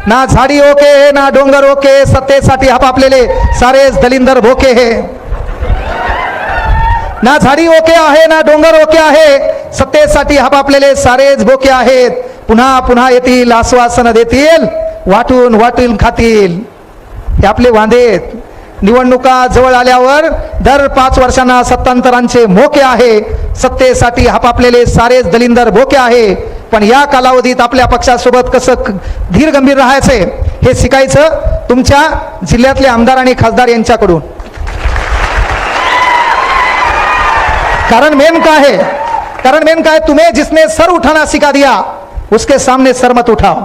ना झाडी ओके ना डोंगर ओके, सत्तेसाठी हपापलेले सारेच दलिंदर भोके हे. ना झाडी ओके आहे ना डोंगर ओके आहे, सत्तेसाठी हपापलेले सारेच भोके आहेत. पुन्हा पुन्हा येतील, आश्वासन देतील, वाटून वाटून खातील. हे आपले वांदे. निवडणुका जवळ आल्यावर दर 5 वर्षांना सत्तांतरांचे मोके आहे. सत्तेसाठी हपापलेले सारेच दलिंदर भोके आहे. पण या कालावधीत आपल्या पक्षासोबत कसं धीर गंभीर राहायचे हे शिकायचं तुमच्या जिल्ह्यातले आमदार आणि खासदार यांच्याकडून. कारण मेन काय है, कारण मेन काय, तुम्हें जिसने सर उठाना सिखा दिया उसके सामने सर मत उठाओ.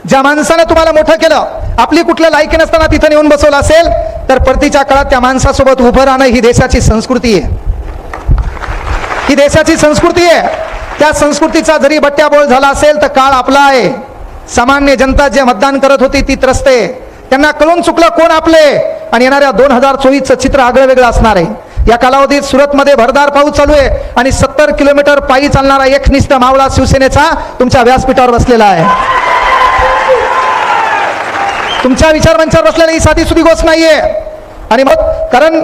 ज्या माणसाने तुम्हाला मोठं केलं, आपली कुठलं लायकी नसताना तिथं नेऊन बसवलं असेल तर परतीच्या काळात त्या माणसासोबत उभं राहणं ही देशाची संस्कृती आहे. ही देशाची संस्कृती आहे. त्या संस्कृतीचा जरी बट्ट्याबोळ झाला असेल तर काळ आपला आहे. सामान्य जनता जे मतदान करत होती ती त्रस्त आहे. त्यांना कळून चुकलं कोण आपले, आणि येणाऱ्या 2024चं चित्र आगळं वेगळं असणार आहे. या कालावधीत सुरतमध्ये भरदार पाऊस चालू आहे आणि 70 किलोमीटर पायी चालणारा एकनिष्ठ मावळा शिवसेनेचा तुमच्या व्यासपीठावर बसलेला आहे. तुमच्या विचारमंचावर बसलेली ही साधी सुधी गोष्ट नाहीये. आणि मग कारण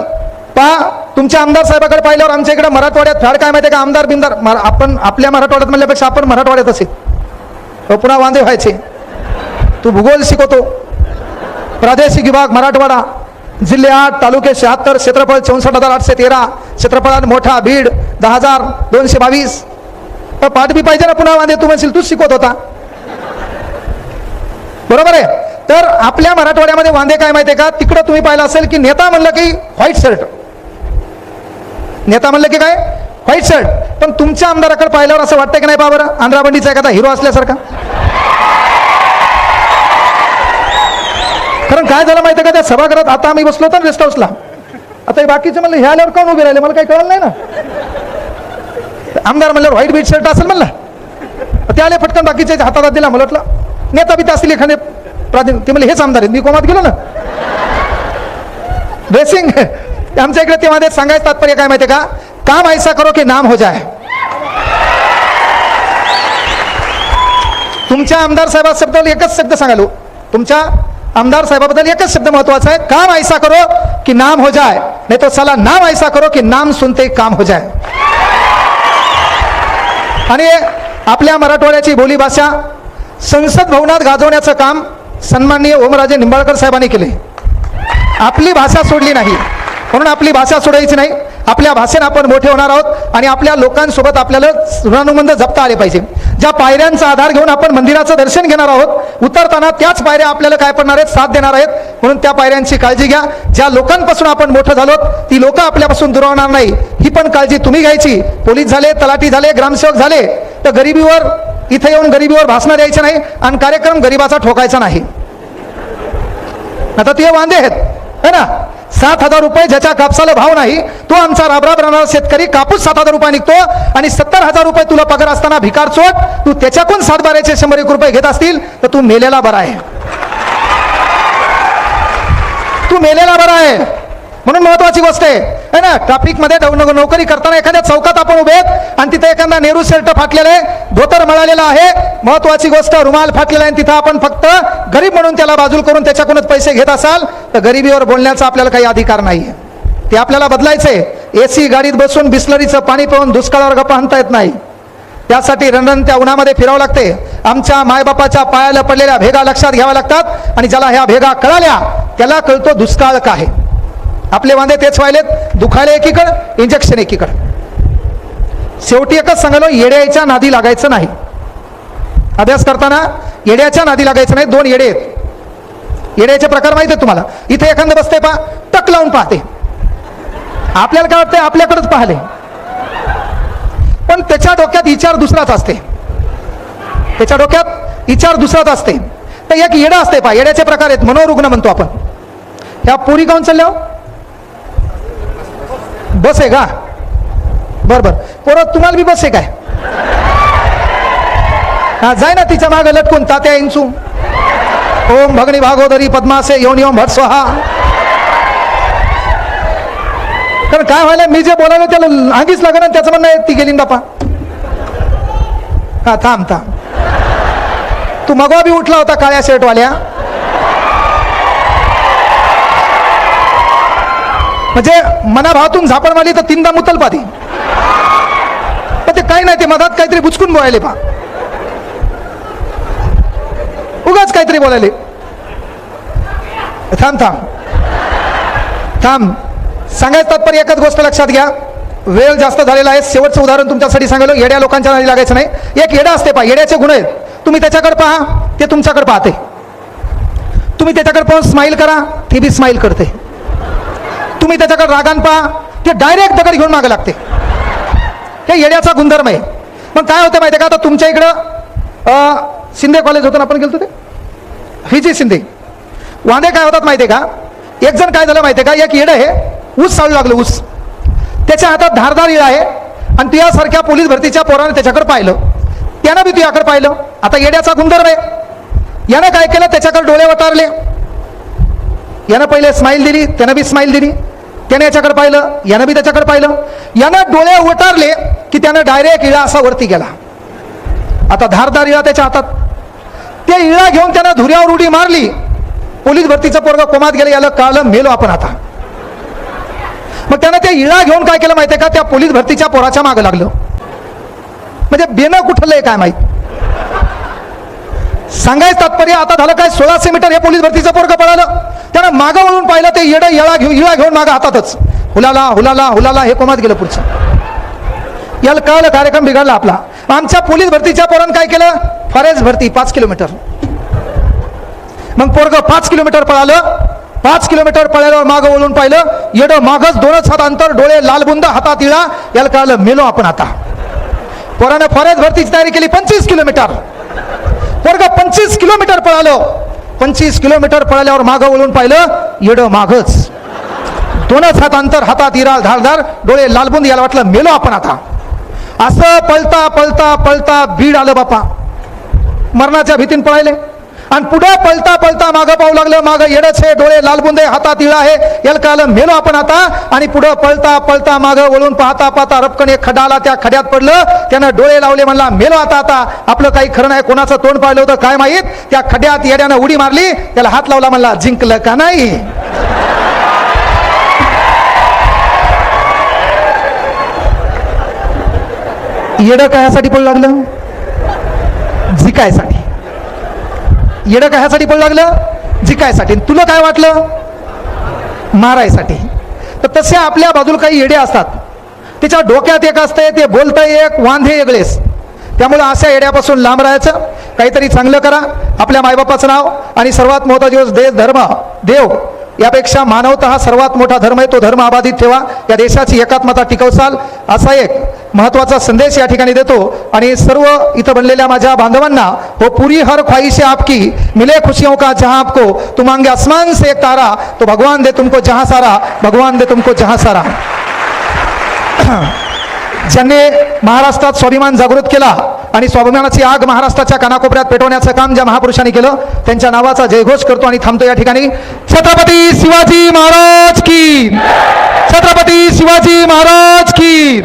पहा, तुमच्या आमदार साहेबाकडे पाहिल्यावर आमच्या इकडे मराठवाड्यात फॅड काय माहिती आहे का, आमदार बिमदार आपण आपल्या मराठवाड्यात म्हणल्यापेक्षा आपण मराठवाड्यात असेल पुन्हा वांदे व्हायचे. तू भूगोल शिकवतो, प्रादेशिक विभाग मराठवाडा, जिल्हे 8, तालुके 76, क्षेत्रफळ 64,813, क्षेत्रफळात मोठा बीड 10,222. पाठ बी पाहिजे ना, पुन्हा वांदे तू म्हणशील तूच शिकवत होता. बरोबर आहे. तर आपल्या मराठवाड्यामध्ये वांदे काय माहितीये का, तिकडं तुम्ही पाहिलं असेल की नेता म्हणलं की व्हाईट शर्ट, नेता म्हणलं की काय व्हाईट शर्ट. पण तुमच्या आमदाराकडे पाहिल्यावर असं वाटतं की नाही, बाबा आंध्रा बंडीचा एखादा हिरो असल्यासारखा. कारण काय झालं माहिती का, त्या सभागृहात आता आम्ही बसलो होतो रेस्ट हाऊसला, आता बाकीचे म्हणलं ह्या आल्यावर कोण उभे राहिले मला काही कळलं नाही ना. आमदार म्हणल्यावर व्हाईट बीट शर्ट असेल म्हणलं, ते आले फटकन बाकीचे हातात दिला. मला वाटलं नेता बिता असतील एखादे प्राधिन, ते म्हणले हेच आमदार आहेत. मी कोमात गेलो ना ड्रेसिंग. आमच्या इकडे तेव्हा सांगायचं तात्पर्य काय माहितीये का, काम ऐसा करो की नाम हो जाए. तुमच्या आमदार साहेबाबद्दल एकच शब्द सांगालो, तुमच्या आमदार साहेबाबद्दल एकच शब्द महत्वाचा आहे, काम ऐसा करो कि नाम हो जाए, नहीं तो साला नाम ऐसा करो कि नाम सुनते काम हो जाए. आणि आपल्या मराठवाड्याची बोलीभाषा संसद भवनात गाजवण्याचं काम सन्माननीय ओमराजे निंबाळकर साहेबांनी केले. आपली भाषा सोडली नाही, म्हणून आपली भाषा सोडायची नाही. आपल्या भाषेने आपण मोठे होणार आहोत आणि आपल्या लोकांसोबत आपल्याला ऋणानुबंध जपता आले पाहिजे. ज्या पायऱ्यांचा आधार घेऊन आपण मंदिराचं दर्शन घेणार आहोत, उतरताना त्याच पायऱ्या आपल्याला काय पडणार आहेत, साथ देणार आहेत. म्हणून त्या पायऱ्यांची काळजी घ्या. ज्या लोकांपासून आपण मोठं झालो ती लोक आपल्यापासून दूर होणार नाही, ही पण काळजी तुम्ही घ्यायची. पोलीस झाले, तलाठी झाले, ग्रामसेवक झाले, तर गरिबीवर इथे येऊन गरिबीवर भाषणं द्यायचं नाही आणि कार्यक्रम गरिबाचा ठोकायचा नाही. आता ते वांदे आहेत है ना. 7,000 रुपये ज्याच्या कापसाला भाव नाही, तो आमचा राबराब राहणारा शेतकरी कापूस 7,000 रुपये निघतो आणि 70,000 रुपये तुला पगार असताना भिकार चोट, तू त्याच्याकडून 7/12चे 100 रुपये घेत असतील तर तू मेलेला बरा आहे. तू मेलेला बरा आहे. म्हणून महत्वाची गोष्ट आहे ना, ट्रॅफिक मध्ये नोकरी करताना एखाद्या चौकात आपण उभे आणि तिथे एखादा नेहरू शर्ट फाटलेला आहे, धोतर मळालेला आहे, महत्वाची गोष्ट रुमाल फाटलेला आहे, तिथं आपण फक्त गरीब म्हणून त्याला बाजूला करून त्याच्याकडूनच पैसे घेत असाल तर गरिबीवर बोलण्याचा आपल्याला काही अधिकार नाहीये. ते आपल्याला बदलायचंय. एसी गाडीत बसून बिस्लरीचं पाणी पिऊन दुष्काळावर गप्पा आणता येत नाही. त्यासाठी रणरणत्या उन्हामध्ये फिरावं लागते. आमच्या मायबापाच्या पायाला पडलेल्या भेगा लक्षात घ्याव्या लागतात आणि ज्याला ह्या भेगा कळाल्या त्याला कळतो दुष्काळ काय. आपले वांदे तेच व्हायलेत, दुखायला एकीकडं, इंजेक्शन एकीकडं. शेवटी एकच सांगालो, येड्याच्या नादी लागायचं नाही. अभ्यास करताना येड्याच्या नादी लागायचं नाही. 2 येडे आहेत. येड्याचे प्रकार माहिती आहेत तुम्हाला. इथे एखादं बसते पहा, टक लावून पाहते. आपल्याला काय वाटतंय, आपल्याकडेच पाहिले. त्याच्या डोक्यात विचार दुसराच असते, त्याच्या डोक्यात विचार दुसराच असते. तर एक येडा असते पा, येड्याचे प्रकार आहेत, मनोरुग्ण म्हणतो आपण. ह्या पोरी काऊन चालल्या हो? बस आहे का? बर बर, पोरं तुम्हाला बी बस आहे काय? हा, जाय ना तिच्या मागे लटकून, तात्या इंचू ओम भगनी भागोदरी पद्मासे योनी ओम भट स्वाहा. कारण काय व्हायला, मी जे बोलावलं त्याला आगीच लागणार, त्याचं म्हणणं आहे ती गेली बापा. हा, थांब थांब, तू मगवा बी उठला होता काळ्या शर्टवाल्या, म्हणजे मनाभावातून झापण मारली तर तीनदा मुतल पादी. पण ते काही नाही, ते मधात काहीतरी बुचकून बोलायले पा, उगाच काहीतरी बोलायले. थांब थांब थांब, सांगायचं तात्पर्य एकच गोष्ट लक्षात घ्या, वेळ जास्त झालेला आहे. शेवटचं उदाहरण तुमच्यासाठी सांगितलं, येड्या लोकांच्या नादी लागायचं नाही. एक येडा असते पहा, येड्याचे गुण आहेत. तुम्ही त्याच्याकडे पहा, ते तुमच्याकडे पाहते. तुम्ही त्याच्याकडे पाहून स्माईल करा, ते बी स्माईल करते. तुम्ही त्याच्याकडे रागान पहा, ते डायरेक्ट दगड घेऊन मागे लागते. हे येड्याचा गुणधर्म आहे. मग काय होतं माहिती आहे का, आता तुमच्या इकडं शिंदे कॉलेज होतं ना, आपण गेलो ते हिजी शिंदे वांदे. काय होतात माहिती आहे का, एक जण काय झालं माहिती आहे का, एक येडं आहे, ऊस चालू लागलं, ऊस त्याच्या हातात धारदार इळा आहे, आणि तुझ्यासारख्या पोलीस भरतीच्या पोराने त्याच्याकडे पाहिलं, त्यानं बी तुझ्याकडे पाहिलं. आता येड्याचा गुणधर्म आहे. यानं काय केलं, त्याच्याकडे डोळे वटारले. यानं पहिले स्माईल दिली, त्यानं बी स्माईल दिली. त्याने याच्याकडे पाहिलं, यानं बी त्याच्याकडे पाहिलं. यानं डोळे वटारले की त्यानं डायरेक्ट इळा असा वरती गेला. आता धारदार इळा त्याच्या हातात, ते इळा घेऊन त्यानं धुऱ्यावर उडी मारली. पोलीस भरतीचं पोरग कोमात गेलं, याला कळलं मेलो आपण आता. मग त्यानं ते इळा घेऊन काय केलं माहितीये का, त्या पोलीस भरतीच्या पोराच्या मागे लागलं. म्हणजे बेनं कुठलंय काय माहित. सांगायचं तात्पर्य आता झालं काय, 1600 मीटर हे पोलीस भरतीचं पोरग पळालं, त्यानं मागं वळून पाहिलं, ते येडं इळा घेऊन मागं हातातच हुलाला हुलाला हुलाला, हे कोमात गेलं पुढचं. याला कळलं कार्यक्रम बिघडला आपला. आमच्या पोलीस भरतीच्या पोरानं काय केलं, फॉरेस्ट भरती 5 किलोमीटर. मग पोरग 5 किलोमीटर पळालं. 5 किलोमीटर पळाल्यावर मागं वळून पाहिलं, येडं मागच 2च हात अंतर, डोळे लालबुंद, हातात इळा. याला कळलं मेलो आपण आता. पोरानं फॉरेस्ट भरतीची तयारी केली 25 किलोमीटर. पोरग 25 किलोमीटर पळालं. 25 किलोमीटर पळाल्यावर मागं वळून पाहिलं, येडं मागच 2च हात अंतर, हातात इळा धारदार, डोळे लालबुंद. याला वाटलं मेलो आपण आता. असं पळता पळता पळता बीड आलं बापा. मरणाच्या भीतीने पळायले, आणि पुढे पळता पळता मागं पाहू लागलं, मागं येडच आहे, डोळे लालबुंदे, हातात इळा आहे. याला कळलं मेलो आपण आता. आणि पुढे पळता पळता मागं वळून पाहता पाहता रपकन एक खडा आला, त्या खड्यात पडलं. त्यानं डोळे लावले, म्हणला मेलो आता. आता आपलं काही खरं नाही, कोणाचं तोंड पाहिलं होतं काय माहीत. त्या खड्यात येड्यानं उडी मारली, त्याला हात लावला, म्हणला जिंकलं का नाही. येडं कायासाठी पडू लागलं, जिकायसाठी. येडं कायासाठी पडू लागलं, जिकायसाठी. तुला काय वाटलं, मारायसाठी. तर तसे आपल्या बाजूला काही येडे असतात, त्याच्या डोक्यात एक असते, ते बोलतंय एक, वांधे वेगळेच. त्यामुळे अशा येड्यापासून लांब राहायचं. काहीतरी चांगलं करा, आपल्या मायबापाचं नाव, आणि सर्वात महत्त्वाची गोष्ट देश धर्म देव यापेक्षा मानवता हा सर्वात मोठा धर्म आहे. तो धर्म अबाधित ठेवा, या देशाची एकात्मता टिकवसाल, असा एक महत्त्वाचा संदेश या ठिकाणी देतो. आणि सर्व इथं बनलेल्या माझ्या बांधवांना, हो पुरी हर ख्वाहिश आपकी, मिले खुशियों का जहां आपको, तुम मांगे आसमान से एक तारा, तो भगवान दे तुमको जहां सारा, भगवान दे तुमको जहां सारा. ज्यांनी महाराष्ट्रात स्वाभिमान जागृत केला आणि स्वाभिमानाची आग महाराष्ट्राच्या कानाकोपऱ्यात पेटवण्याचं काम ज्या महापुरुषांनी केलं, त्यांच्या नावाचा जयघोष करतो आणि थांबतो या ठिकाणी. छत्रपती शिवाजी महाराज की, छत्रपती शिवाजी महाराज की.